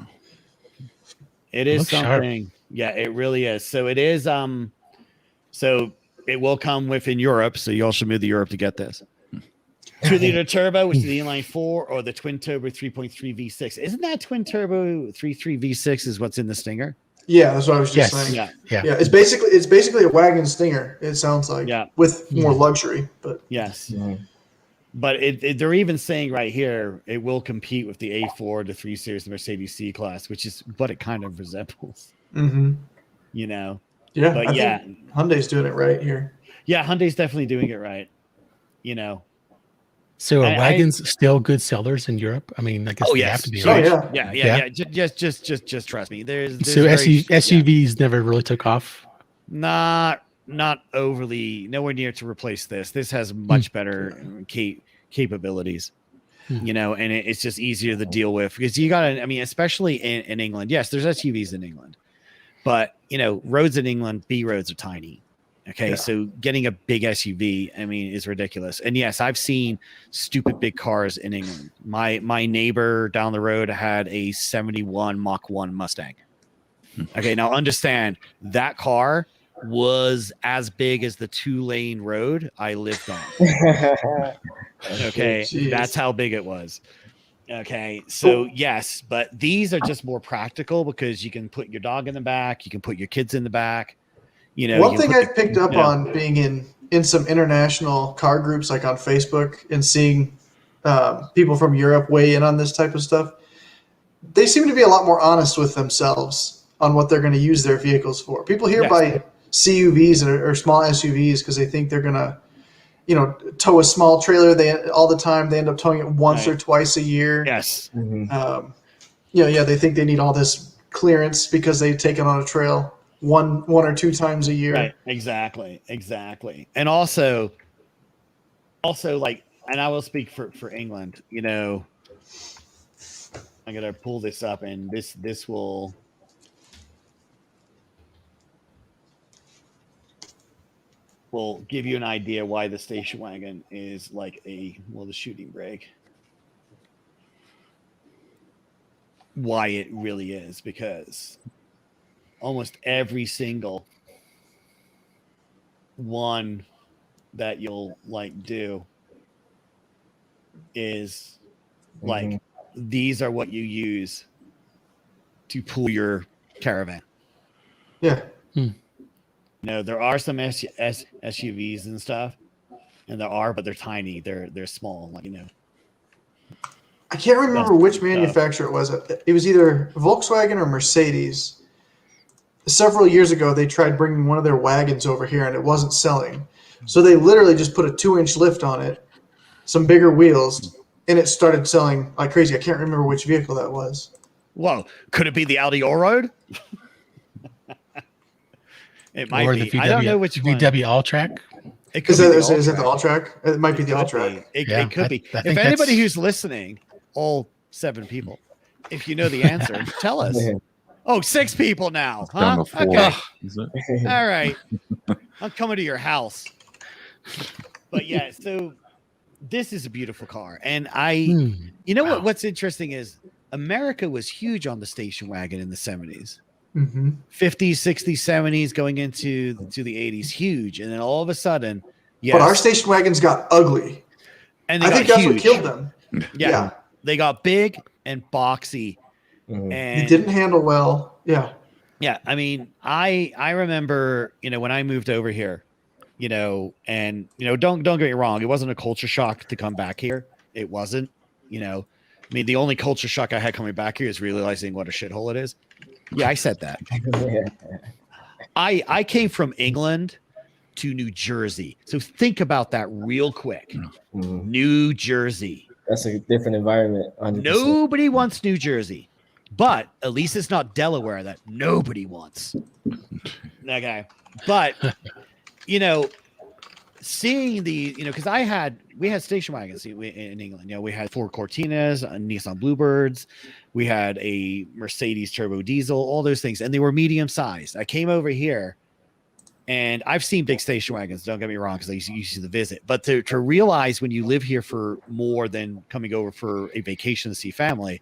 It is looks sharp. something. Yeah, it really is. So it is. So it will come within Europe. So you all should move to Europe to get this. 2-liter turbo, which is the inline 4, or the twin turbo 3.3 V6. Isn't that twin turbo 3.3 V6 is what's in the Stinger? Yeah, that's what I was just Yes. saying. Yeah. Yeah. Yeah, it's basically a wagon Stinger. It sounds like. Yeah. With more luxury, but Yes. Mhm. But they're even saying right here it will compete with the A4, the 3 Series, the Mercedes C-Class, which is what it kind of resembles. yeah, But I yeah. think Hyundai's doing it right here. Yeah, Hyundai's definitely doing it right. So are I- wagons still good sellers in Europe? I mean, I guess Oh they yes. have to be. Oh, Right? yeah. Yeah. Just trust me. There's So very- SUVs never really took off. not overly, nowhere near to replace this. This has much better capabilities. You know, and it's just easier to deal with because you got to, I mean, especially in England. Yes, there's SUVs in England, but you know, roads in England, B roads are tiny. Okay. So getting a big SUV, I mean, is ridiculous. And yes, I've seen stupid big cars in England. My neighbor down the road had a 71 Mach 1 Mustang. Okay. Now understand that car was as big as the 2-lane road I lived on. Okay. Jeez. That's how big it was. Okay. So yes, but these are just more practical because you can put your dog in the back. You can put your kids in the back. You know, one thing I've picked up on being in some international car groups, like on Facebook, and seeing people from Europe weigh in on this type of stuff, they seem to be a lot more honest with themselves on what they're going to use their vehicles for. People here buy CUVs or small SUVs because they think they're going to, you know, tow a small trailer. All the time they end up towing it once or twice a year. Yes. They think they need all this clearance because they take it on a trail one or two times a year. Right. Exactly. And also like, and I will speak for England, you know, I'm going to pull this up and this will give you an idea why the station wagon is like the shooting brake. Why it really is, because almost every single one that you'll like do is like these are what you use to pull your caravan. Yeah. No, there are some SUVs and stuff, and but they're tiny. They're small, like, you know. I can't remember which manufacturer it was. It was either Volkswagen or Mercedes. Several years ago, they tried bringing one of their wagons over here, and it wasn't selling. So they literally just put a 2-inch lift on it, some bigger wheels, and it started selling like crazy. I can't remember which vehicle that was. Whoa, could it be the Audi Allroad? It might be. The I don't know which one. VW All-Track. Is it the All-Track? It might be the All-Track. It could be. If anybody who's listening, all 7 people, if you know the answer, tell us. Oh, 6 people now. Huh? Down to 4. Okay. Is it? All right. I'm coming to your house. But yeah, so this is a beautiful car. And you know what's interesting is America was huge on the station wagon in the 70s. 50s, 60s, 70s, going into the 80s, huge. And then all of a sudden, but our station wagons got ugly. And I think that's what killed them. Yeah. They got big and boxy. And they didn't handle well. Yeah. I mean, I remember, you know, when I moved over here, you know, and you know, don't get me wrong, it wasn't a culture shock to come back here. It wasn't, you know. I mean, the only culture shock I had coming back here is realizing what a shithole it is. Yeah, I said that. I came from England to New Jersey. So think about that real quick. New Jersey. That's a different environment. 100%. Nobody wants New Jersey. But at least it's not Delaware that nobody wants. Okay. But, you know, seeing because we had station wagons in England. You know, we had Ford Cortinas, Nissan Bluebirds. We had a Mercedes turbo diesel, all those things. And they were medium sized. I came over here and I've seen big station wagons. Don't get me wrong, because I used to visit. But to realize when you live here for more than coming over for a vacation to see family,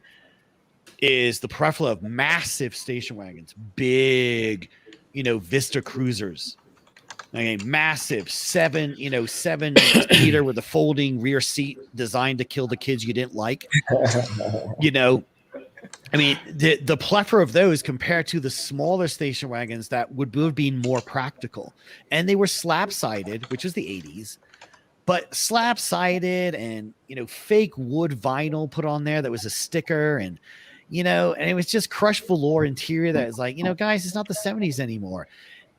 is the plethora of massive station wagons, big, you know, Vista cruisers. Okay, massive 7 seater with a folding rear seat designed to kill the kids you didn't like. You know, I mean, the plethora of those compared to the smaller station wagons that would have been more practical. And they were slab-sided, which is the 80s, but slab-sided and, you know, fake wood vinyl put on there that was a sticker, and, you know, and it was just crushed velour interior that is like, you know, guys, it's not the 70s anymore.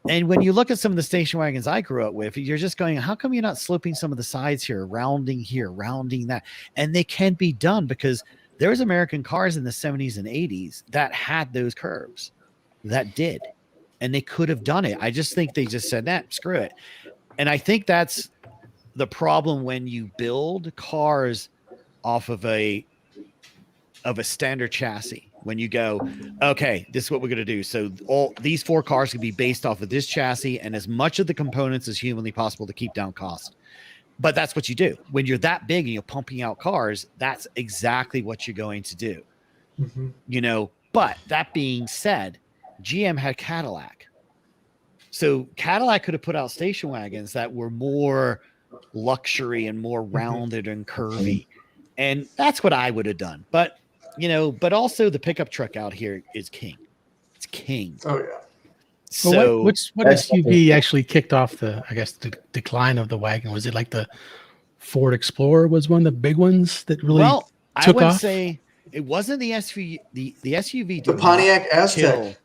And when you look at some of the station wagons I grew up with, you're just going, how come you're not sloping some of the sides here, rounding that? And they can be done because there was American cars in the 70s and 80s that had those curves, that did. and they could have done it. I just think they just said, nah, screw it. And I think that's the problem when you build cars off of a standard chassis. When you go, okay, this is what we're going to do. So all these 4 cars can be based off of this chassis and as much of the components as humanly possible to keep down cost. But that's what you do. When you're that big and you're pumping out cars, that's exactly what you're going to do. You know, but that being said, GM had Cadillac. So Cadillac could have put out station wagons that were more luxury and more rounded and curvy. And that's what I would have done. But, you know, but also the pickup truck out here is king. It's king. Oh yeah. So what SUV actually kicked off the decline of the wagon? Was it like the Ford Explorer was one of the big ones that really I took would off? say it wasn't the SUV. The SUV. The Pontiac Aztek.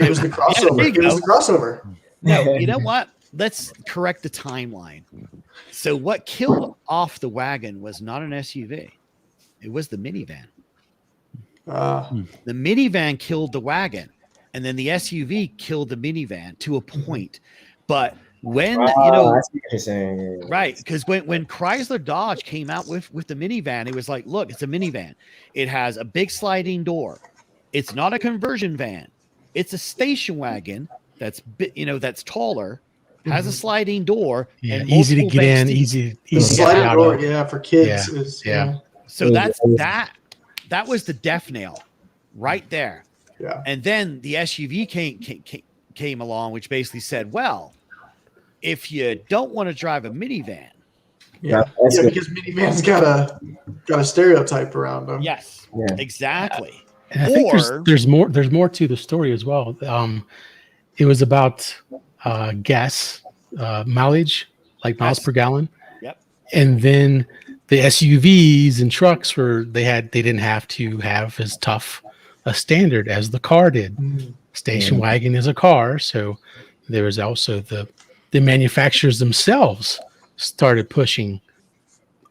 It was the crossover. Yeah, it was the crossover. No, you know what? Let's correct the timeline. So what killed off the wagon was not an SUV. It was the minivan. The minivan killed the wagon, and then the SUV killed the minivan to a point. But when I see what you're saying. right, because when Chrysler Dodge came out with the minivan, it was like, look, it's a minivan. It has a big sliding door. It's not a conversion van. It's a station wagon that's that's taller, has a sliding door, and easy to multiple get in, bench easy The to get sliding out door, of. for kids. Yeah. So that was the death nail right there. Yeah. And then the SUV came along, which basically said, well, if you don't want to drive a minivan. Yeah, because minivan's got a stereotype around them. Yes, Yeah. exactly. And I think there's more to the story as well. It was about gas mileage, like miles per gallon. Yep. And then the SUVs and trucks they didn't have to have as tough a standard as the car did. Station wagon is a car, so there was also the manufacturers themselves started pushing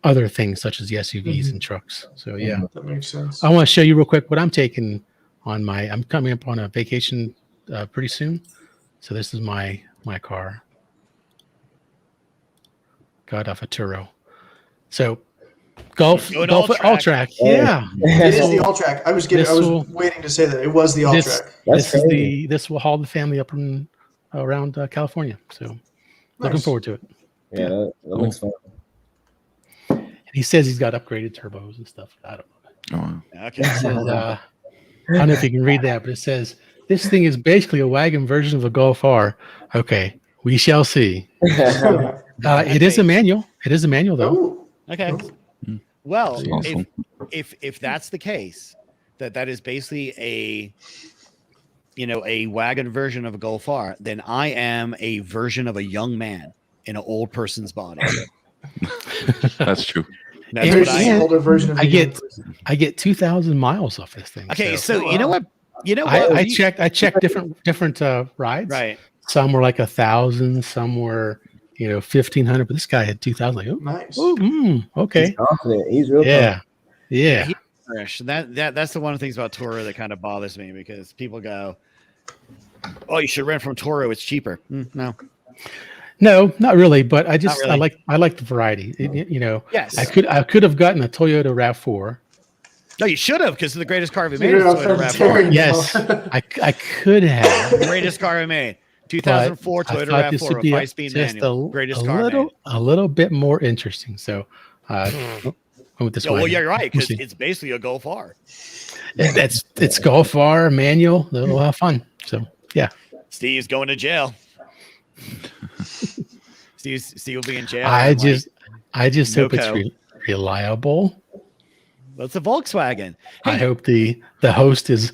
other things such as the SUVs and trucks. So yeah, That makes sense. I want to show you real quick what I'm taking on I'm coming up on a vacation pretty soon. So this is my car. Got off a Turo. So Golf all track. Yeah. It is the all track. I was waiting to say that it was the all track. This will haul the family up and around California. So looking forward to it. Yeah, that looks fun. And he says he's got upgraded turbos and stuff. I don't know. Okay. It says, I don't know if you can read that, but it says this thing is basically a wagon version of a Golf R. Okay, we shall see. It is a manual. It is a manual though. Ooh. Okay. Well, Awesome. if that's the case, that is basically a wagon version of a Golf R, then I am a version of a young man in an old person's body. That's true. That's And- what I am. Older version of I get 2,000 miles off this thing. Okay, so so you know what? I checked different rides. Right. Some were like 1,000, some were 1,500, but this guy had 2,000. Like, nice. okay. He's confident. He's real confident. Yeah. Fresh. That's the one of the things about Toro that kind of bothers me because people go, "Oh, you should rent from Toro; it's cheaper." No, not really. But I just really. I like the variety. Yes. I could have gotten a Toyota RAV4. No, you should have because it's the greatest car ever made. You're Is not Toyota RAV4. vegetarian. Yes, I could have. Greatest car ever made. 2004 but I Toyota thought this RAV4 would with be 5-speed just manual. Greatest car a little bit more interesting. So, went with this one. Well, yeah, you're right because We'll see. it's basically a Golf R. It's Golf R manual. They'll have fun. So yeah. Steve's going to jail. Steve will be in jail. I in, just hope it's NOCO. reliable. That's a Volkswagen. I hope the host is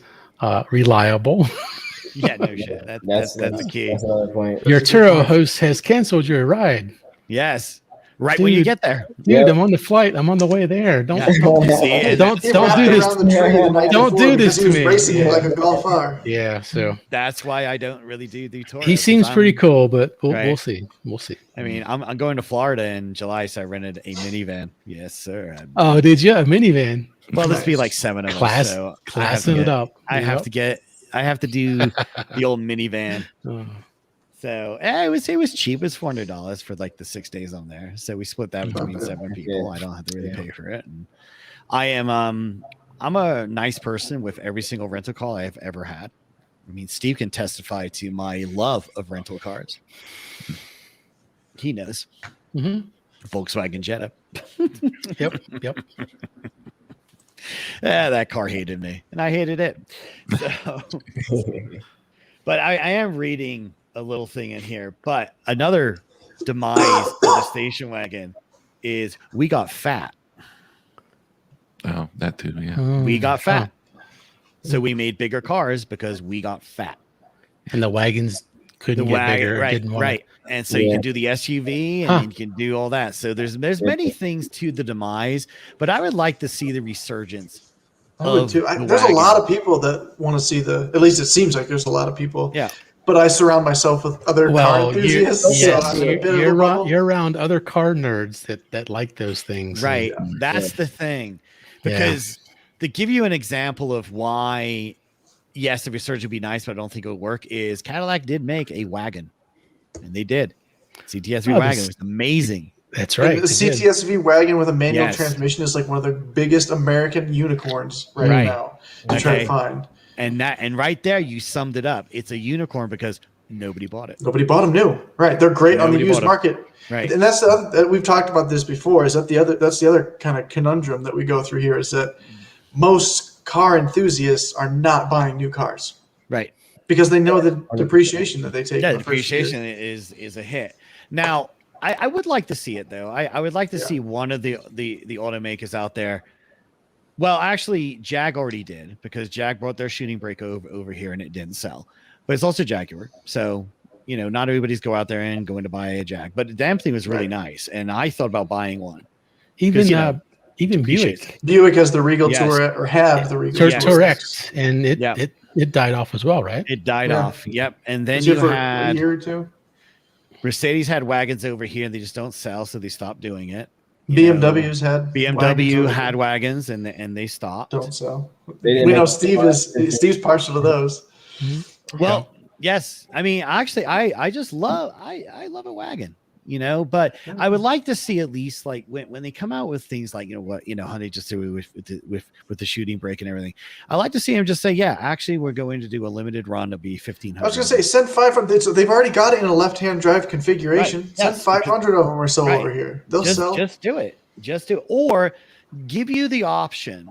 reliable. Yeah, no shit. That's the key. That's another point. Your Turo host has canceled your ride. Yes. Right when you Dude. get there. Dude, Yep. I'm on the flight. I'm on the way there. Don't Yeah. See, and don't He do wrapped this. around the tree the night Don't before do this because he to was me. Racing it like a Golf R. Yeah, so that's why I don't really do Toro. he seems pretty cool, but we'll Right. see. We'll see. I mean, I'm going to Florida in July, so I rented a minivan. Yes, sir. Oh, did you? A minivan. Well, let's be like 7 of us. Class, So classing it up. I have to get I have to do the old minivan. Oh, So it was cheap. It was $400 for like the 6 days I'm there. So we split that between 7 people. I don't have to really pay for it. And I'm a nice person with every single rental car I have ever had. I mean, Steve can testify to my love of rental cars. He knows. mhm. Volkswagen Jetta. Yep. That car hated me, and I hated it. So, but I am reading a little thing in here. But another demise of the station wagon is we got fat. Oh, that too. Yeah. We got fat. Oh. So we made bigger cars because we got fat. And the wagons couldn't get bigger. Right, Didn't want right. And so you can do the SUV and you can do all that. So there's many things to the demise, but I would like to see the resurgence. I would too. There's a lot of people that want to see at least it seems like there's a lot of people. Yeah. But I surround myself with other car enthusiasts. You're around other car nerds that like those things. Right. That's the thing. Because to give you an example of why, yes, the resurgence would be nice, but I don't think it would work, is Cadillac did make a wagon. And they did. CTSV wagon was amazing. That's right. The CTSV wagon with a manual transmission is like one of the biggest American unicorns right now to try to find. And right there, you summed it up. It's a unicorn because nobody bought it. Nobody bought them new. Right. They're great on the used market. Right. And that's the other, we've talked about this before. That's the other kind of conundrum that we go through here is that most car enthusiasts are not buying new cars. Right. Because they know the depreciation that they take. Yeah, depreciation is a hit. Now, I would like to see it though. I would like to see one of the automakers out there. Well, actually, Jag already did because Jag brought their shooting brake over here and it didn't sell. But it's also Jaguar, so not everybody's going to buy a Jag. But the damn thing was really nice, and I thought about buying one. Even Buick. Buick has the Regal Tourette or had the Regal Tourex, and it died off as well, right? It died off. Yep. And then you had a year or two. Mercedes had wagons over here, and they just don't sell, so they stopped doing it. BMW had wagons, and they stopped. Don't sell. We know Steve's partial to those. Mm-hmm. Well, yes. I mean, actually, I just love I love a wagon. But I would like to see at least like when they come out with things like Hyundai just did with the shooting brake and everything. I like to see them just say, actually, we're going to do a limited run to be 1,500. I was going to say send 500. So they've already got it in a left-hand drive configuration. Right. Send 500 of them or so over here. They'll sell. Just do it. Or give you the option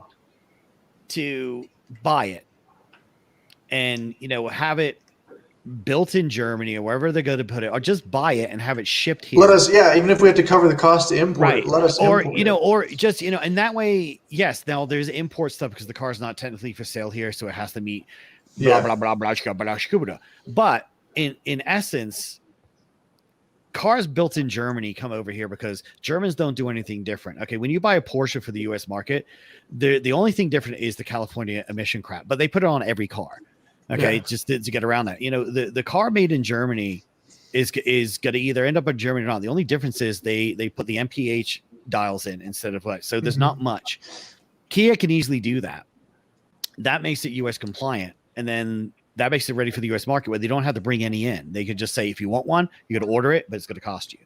to buy it and have it built in Germany or wherever they're going to put it, or just buy it and have it shipped here. Let us, even if we have to cover the cost to import it, let us import it. Or just, and that way, yes, now there's import stuff because the car's not technically for sale here, so it has to meet blah, blah, blah, blah, blah, blah, blah. But in essence, cars built in Germany come over here because Germans don't do anything different. Okay, when you buy a Porsche for the US market, the only thing different is the California emission crap, but they put it on every car. Okay, just to get around that. The car made in Germany is going to either end up in Germany or not. The only difference is they put the MPH dials in instead of what. So there's not much. Kia can easily do that. That makes it US compliant, and then that makes it ready for the US market where they don't have to bring any in. They could just say, if you want one, you got to order it, but it's going to cost you.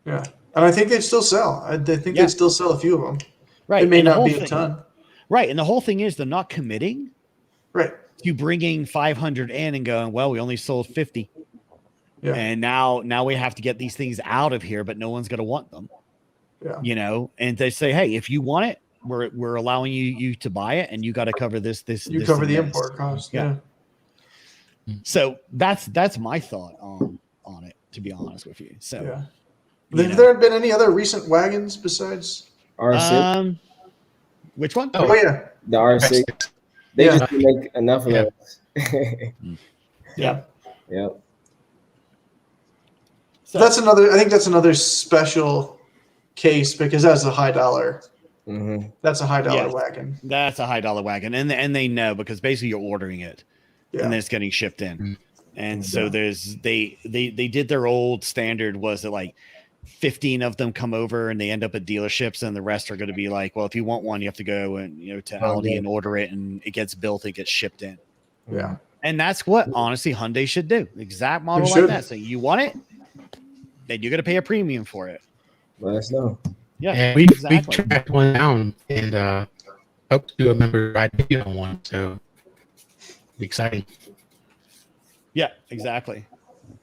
Yeah, and I think they'd still sell. They still sell a few of them. Right, it may not be a ton. Right, and the whole thing is they're not committing. Right. You bringing 500 in and going, well, we only sold 50. Yeah. And now we have to get these things out of here, but no one's going to want them. Yeah. And they say, hey, if you want it, we're allowing you to buy it, and you got to cover this. You cover the import cost. Yeah. So that's my thought on it, to be honest with you. So have there been any other recent wagons besides R6? Which one? Oh yeah, the R6. They just didn't make enough of those. Yeah. So I think that's another special case because that's a high dollar. Mm-hmm. That's a high dollar wagon. That's a high dollar wagon, and they know because basically you're ordering it, and then it's getting shipped in, and so they did their old standard was that like 15 of them come over and they end up at dealerships, and the rest are going to be like, well, if you want one, you have to go and to Aldi and order it, and it gets built, it gets shipped in. Yeah. And that's what honestly Hyundai should do. Exact model They like should. that. So you want it, then you're gonna pay a premium for it. Let us know. Yeah, And we exactly. tracked one down and hope to do a member ride video on one. So exciting. Yeah, exactly.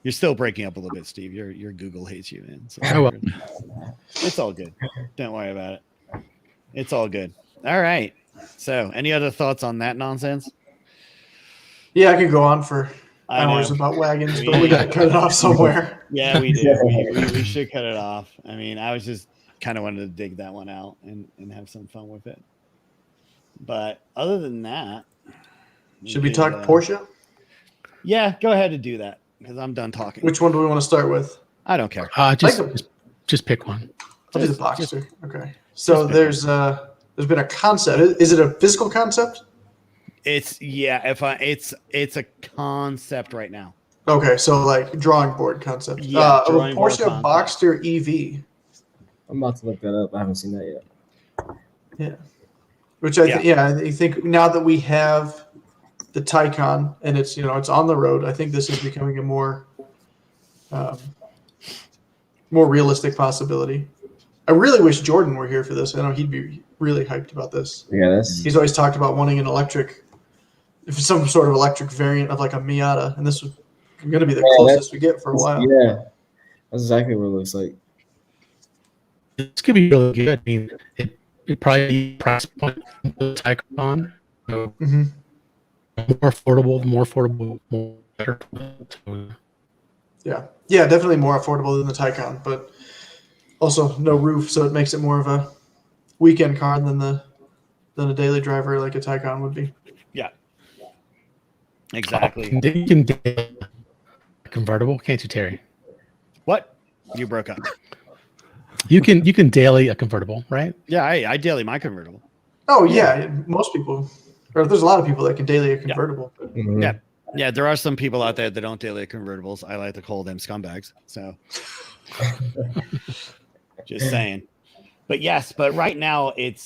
You're still breaking up a little bit, Steve. Your Google hates you, man. So Oh, well. it's all good. Don't worry about it. It's all good. All right. So, any other thoughts on that nonsense? Yeah, I could go on for I hours know. about wagons, but we got to cut it off somewhere. Yeah, we do. We should cut it off. I mean, I was just kind of wanted to dig that one out and have some fun with it. But other than that, Should we talk Porsche? Yeah, go ahead and do that because I'm done talking. Which one do we want to start with? I don't care. Just pick one. I'll do the Boxster. Okay. So there's been a concept. Is it a physical concept? It's it's a concept right now. Okay, so like drawing board concept. Yeah, Of a drawing board Porsche concept. Boxster EV. I'm about to look that up. I haven't seen that yet. Yeah. Which I think now that we have the Taycan and it's it's on the road, I think this is becoming a more realistic possibility. I really wish Jordan were here for this. I know he'd be really hyped about this. Yeah, He's always talked about wanting an electric, some sort of electric variant of like a Miata, and this was going to be the closest we get for a while. Yeah, that's exactly what it looks like. This could be really good. I mean, it probably be price point with the Taycan. So more affordable, more better. So, Yeah, definitely more affordable than the Taycan, but also no roof, so it makes it more of a weekend car than a daily driver like a Taycan would be. Yeah. Exactly. You can do a convertible, can't you, Terry? What? You broke up. You can daily a convertible, right? Yeah, I daily my convertible. Oh yeah, most people, or there's a lot of people that can daily a convertible. Mhm. Yeah, there are some people out there that don't daily convertibles. I like to call them scumbags. So just saying. But yes, but right now it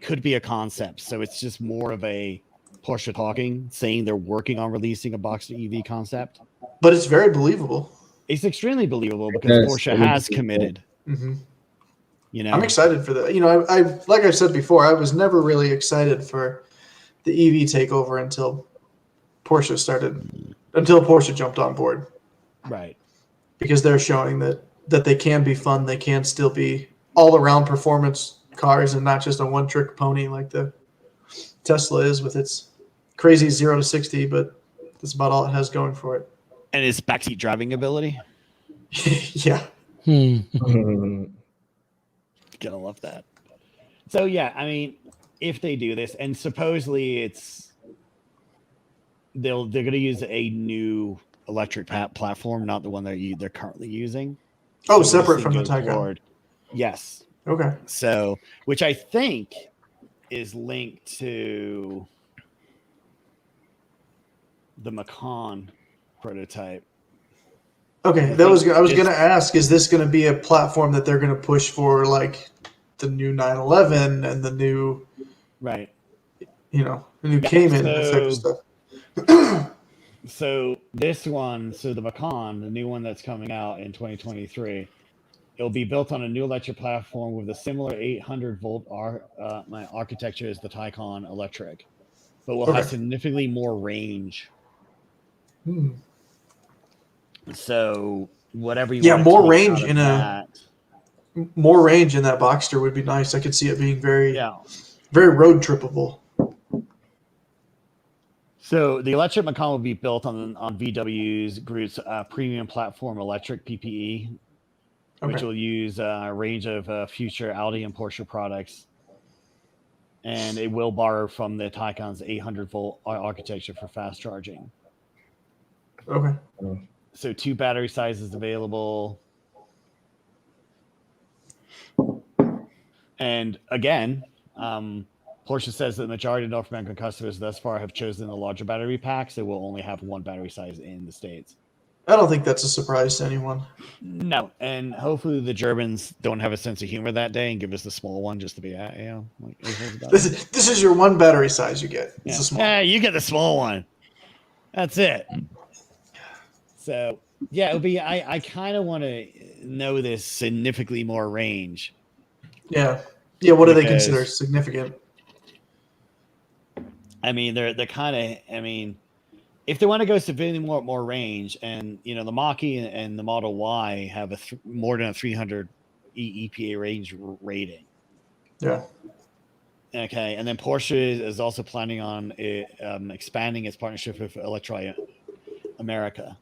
could be a concept. So it's just more of a Porsche talking, saying they're working on releasing a Boxster EV concept. But it's very believable. It's extremely believable because Porsche has committed. Mm-hmm. I'm excited for that. I like I said before, I was never really excited for the EV takeover until Porsche jumped on board. Right. Because they're showing that they can be fun, they can still be all-around performance cars and not just a one-trick pony like the Tesla is with its crazy 0 to 60, but that's about all it has going for it. And its backseat driving ability. Yeah. Gonna love that. So yeah, I mean, if they do this, and supposedly they're gonna use a new electric platform, not the one they're currently using. Oh, So separate this from the thing goes Taycan. forward. Yes. Okay. So, which I think is linked to the Macan prototype. Okay, I was going to ask, is this going to be a platform that they're going to push for like the new 911 and the new, right? The new Cayman type of stuff. So this one, the Macan, the new one that's coming out in 2023, it'll be built on a new electric platform with a similar 800-volt architecture as the Taycan electric, but will have significantly more range. So whatever you want more to range in that Boxster would be nice. I could see it being very road trippable. So the electric Macan will be built on VW's group's premium platform electric PPE, which will use a range of future Audi and Porsche products. And it will borrow from the Taycan's 800-volt architecture for fast charging. Okay. So 2 battery sizes available. And again, Porsche says that the majority of North American customers thus far have chosen the larger battery packs. They will only have 1 battery size in the States. I don't think that's a surprise to anyone. No, and hopefully the Germans don't have a sense of humor that day and give us the small one just to be at. Like, This is your one battery size you get. It's a small. Yeah, you get the small one. That's it. So yeah, it'll be. I kind of want to know this significantly more range. Yeah. What do they consider significant? I mean, they're kind of. I mean, if they want to go significantly more range, and the Mach-E and the Model Y have more than a 300 EPA range rating. Yeah. Okay, and then Porsche is also planning on expanding its partnership with Electri America.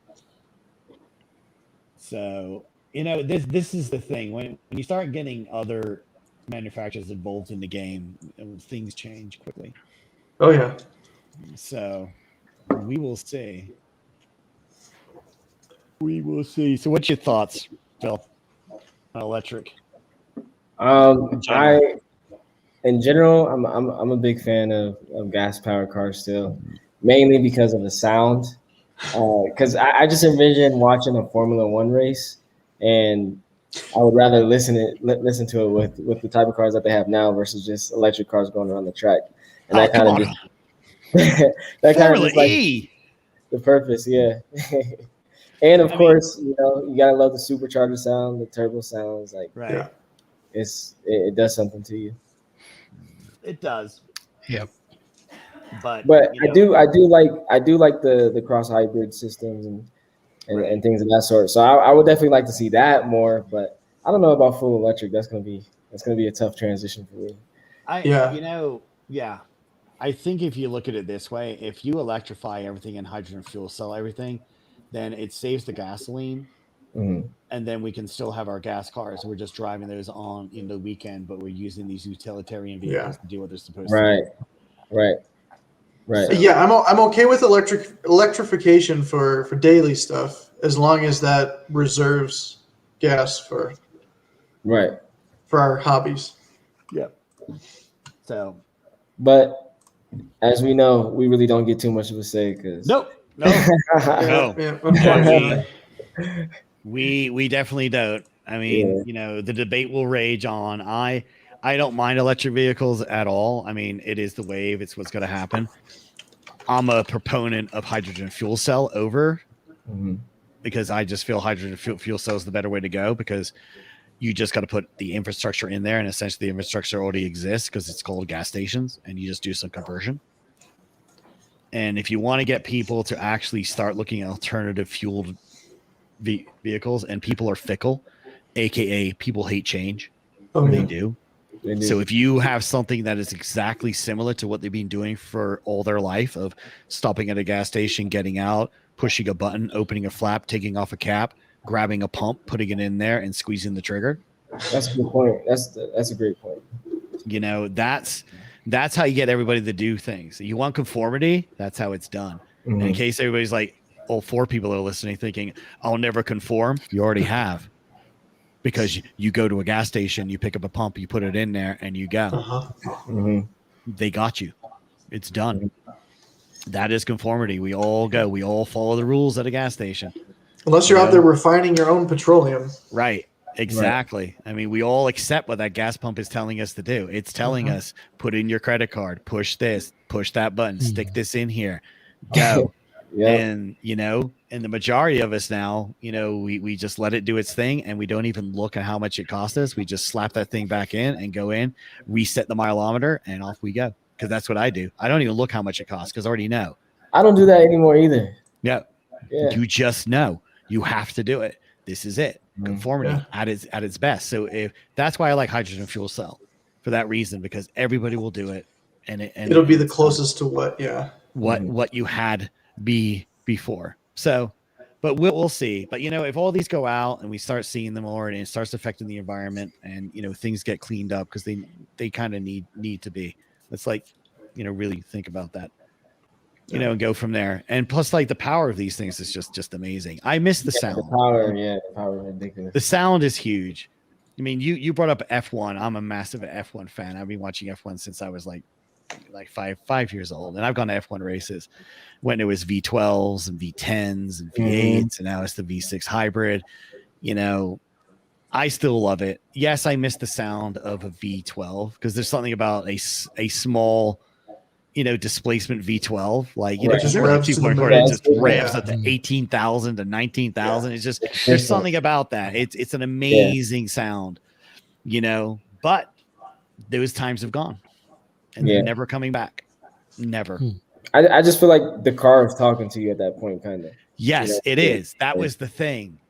So this is the thing when you start getting other manufacturers involved in the game, things change quickly. Oh yeah. So we will see. We will see. So, what's your thoughts, Phil, on electric? In general, I'm a big fan of gas powered cars still, mainly because of the sound. Because I just envision watching a Formula One race, and I would rather listen to it with the type of cars that they have now versus just electric cars going around the track. And that kind of that kind of just like the purpose, yeah. And of course, you gotta love the supercharger sound, the turbo sounds, like right. It does something to you. It does. Yep. But I do like the cross hybrid systems and things of that sort. So I would definitely like to see that more. But I don't know about full electric. That's gonna be a tough transition for me. I think if you look at it this way, if you electrify everything and hydrogen fuel cell everything, then it saves the gasoline. Mm-hmm. And then we can still have our gas cars. We're just driving those on in the weekend, but we're using these utilitarian vehicles to do what they're supposed to do. Right. So, yeah, I'm okay with electrification for daily stuff as long as that reserves gas for our hobbies. Yep. So, but as we know, we really don't get too much of a say because no. Unfortunately. We definitely don't. I mean, the debate will rage on. I don't mind electric vehicles at all. I mean, it is the wave. It's what's going to happen. I'm a proponent of hydrogen fuel cell because I just feel hydrogen fuel cell is the better way to go because you just got to put the infrastructure in there, and essentially the infrastructure already exists because it's called gas stations, and you just do some conversion. And if you want to get people to actually start looking at alternative fueled vehicles, and people are fickle, aka people hate change. They do. So if you have something that is exactly similar to what they've been doing for all their life of stopping at a gas station, getting out, pushing a button, opening a flap, taking off a cap, grabbing a pump, putting it in there and squeezing the trigger. That's a good point. That's a great point. That's how you get everybody to do things. You want conformity? That's how it's done. And in case everybody's like, all four people are listening thinking, I'll never conform. You already have. Because you go to a gas station, you pick up a pump, you put it in there, and you go. They got you. It's done. That is conformity. We all go. We all follow the rules at a gas station. Unless you're out there refining your own petroleum. Right. Exactly. Right. I mean, we all accept what that gas pump is telling us to do. It's telling us, put in your credit card, push this, push that button, stick this in here, go. And, and the majority of us now, we just let it do its thing, and we don't even look at how much it cost us. We just slap that thing back in and go in, reset the mileometer, and off we go. Because that's what I do. I don't even look how much it costs because I already know. I don't do that anymore either. Yeah. You just know. You have to do it. This is it. Conformity at its best. So if that's why I like hydrogen fuel cell, for that reason, because everybody will do it, and it'll be the closest to what you had before. So, but we'll see. But if all these go out and we start seeing them more, and it starts affecting the environment, and things get cleaned up because they kind of need to be. It's like really think about that. And go from there. And plus, like, the power of these things is just amazing. I miss the sound. The power is ridiculous. The sound is huge. I mean, you brought up F1. I'm a massive F1 fan. I've been watching F1 since I was like like 5 years old, and I've gone to F1 races when it was V12s and V10s and V8s, and now it's the V6 hybrid. You know, I still love it. Yes, I miss the sound of a V12 because there's something about a small, displacement V12, like, It just there's revs to the moon. it just Yeah. revs up to 18,000 to 19,000. It's just, there's something about that. It's an amazing sound, but those times have gone and they're never coming back. Never. I just feel like the car is talking to you at that point, kind of. Yes, it is. That was the thing.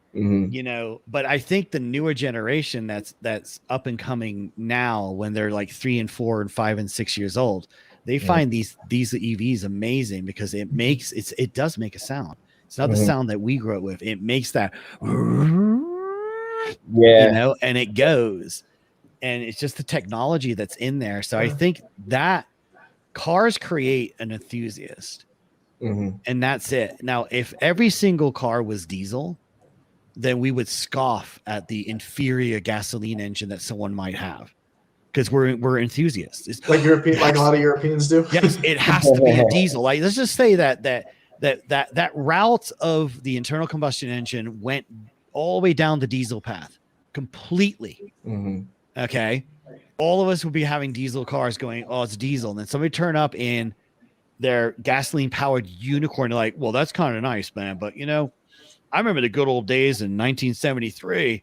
But I think the newer generation that's up and coming now, when they're like 3 and 4 and 5 and 6 years old, they find these EVs amazing because it does make a sound. It's not the sound that we grew up with. It makes that, and it goes, and it's just the technology that's in there. So I think that cars create an enthusiast, and that's it. Now, if every single car was diesel, then we would scoff at the inferior gasoline engine that someone might have, because we're enthusiasts. It's, like a lot of Europeans do. yes, it has to be a diesel. Like, let's just say that route of the internal combustion engine went all the way down the diesel path completely. Okay, all of us would be having diesel cars going, oh, it's diesel, and then somebody turn up in their gasoline powered unicorn. They're like, well, that's kind of nice, man, but I remember the good old days in 1973,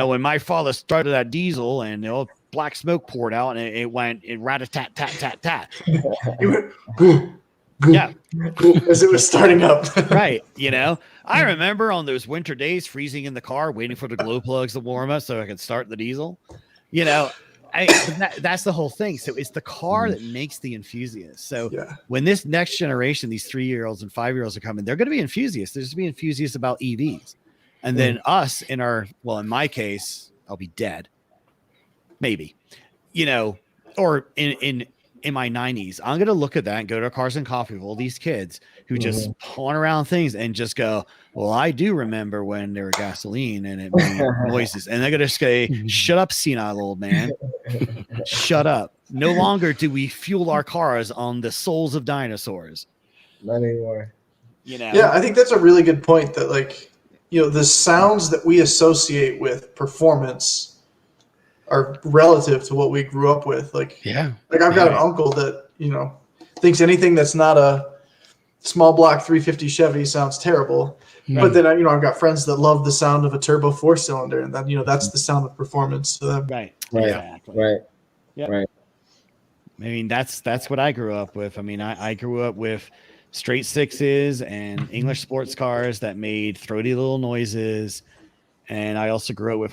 when my father started that diesel and black smoke poured out and it went rat-a-tat-tat-tat-tat. It went boom, boom, Yeah. boom, as it was starting up. Right. I remember on those winter days freezing in the car, waiting for the glow plugs to warm up so I could start the diesel. That's the whole thing. So it's the car that makes the enthusiast. So when this next generation, these 3-year-olds and 5-year-olds are coming, they're going to be enthusiasts. They're just be enthusiasts about EVs. And then us in my case, I'll be dead. Maybe, or in my 90s, I'm going to look at that and go to Cars and Coffee with all these kids who just pawn around things and just go, well, I do remember when there were gasoline and it made noises. And they're going to say, shut up, senile old man. Shut up. No longer do we fuel our cars on the souls of dinosaurs. Not anymore. Yeah, I think that's a really good point that, the sounds that we associate with performance are relative to what we grew up with. I've got an uncle that, thinks anything that's not a small block 350 Chevy sounds terrible. Right. But then, I've got friends that love the sound of a turbo 4-cylinder, and then, that's the sound of performance to them. Right. Exactly. Right. Yep. Right. I mean, that's what I grew up with. I mean, I grew up with straight sixes and English sports cars that made throaty little noises. And I also grew up with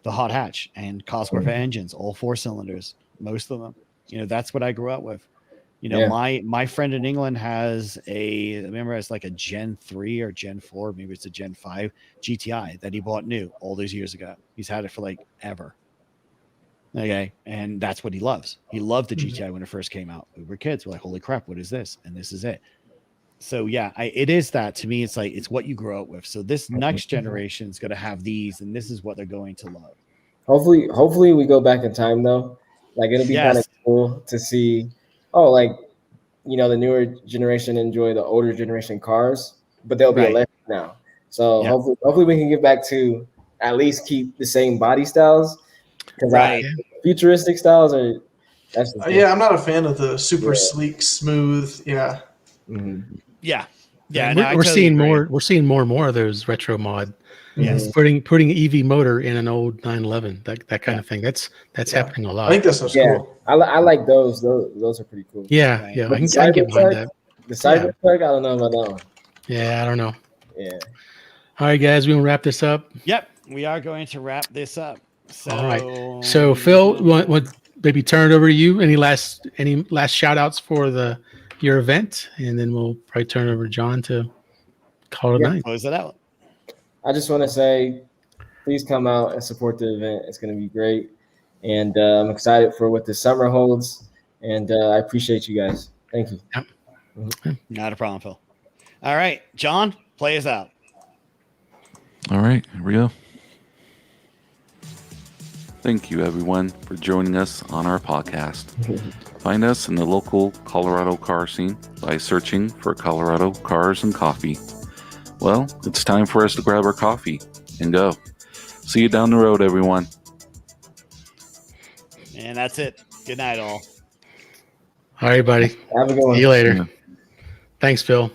the hot hatch and Cosworth engines, all 4 cylinders, most of them. That's what I grew up with. My friend in England has like a Gen 3 or Gen 4, maybe it's a Gen 5 GTI that he bought new all those years ago. He's had it for like ever. Okay. And that's what he loves. He loved the GTI when it first came out. We were kids. We're like, holy crap, what is this? And this is it. So yeah, it is that. To me, it's like, it's what you grow up with. So this next generation is going to have these, and this is what they're going to love. Hopefully we go back in time though. Like, it'll be kind of cool to see, the newer generation enjoy the older generation cars, but they'll be electric now. So hopefully we can get back to at least keep the same body styles. Because futuristic styles are. I'm not a fan of the super sleek, smooth. Yeah. Mm-hmm. Yeah. We're seeing more. We're seeing more and more of those retro mod. Yes. Putting an EV motor in an old 911. That kind of thing. That's happening a lot. I think that's so cool. I like those. Those are pretty cool. Yeah. I can get behind that. The Cybertruck, I don't know about that one. Yeah, I don't know. Yeah. All right, guys, we want to wrap this up. Yep, we are going to wrap this up. So, all right. So Phil, want maybe turn it over to you. Any last shout outs for your event, and then we'll probably turn it over to John to call it a night. Close it out. I just want to say, please come out and support the event. It's going to be great, and I'm excited for what the summer holds. And I appreciate you guys. Thank you. Yep. Mm-hmm. Not a problem, Phil. All right, John, play us out. All right, here we go. Thank you, everyone, for joining us on our podcast. Find us in the local Colorado car scene by searching for Colorado Cars and Coffee. Well, it's time for us to grab our coffee and go. See you down the road, everyone. And that's it. Good night, all. All right, buddy. Have a good one. See you later. Yeah. Thanks, Phil.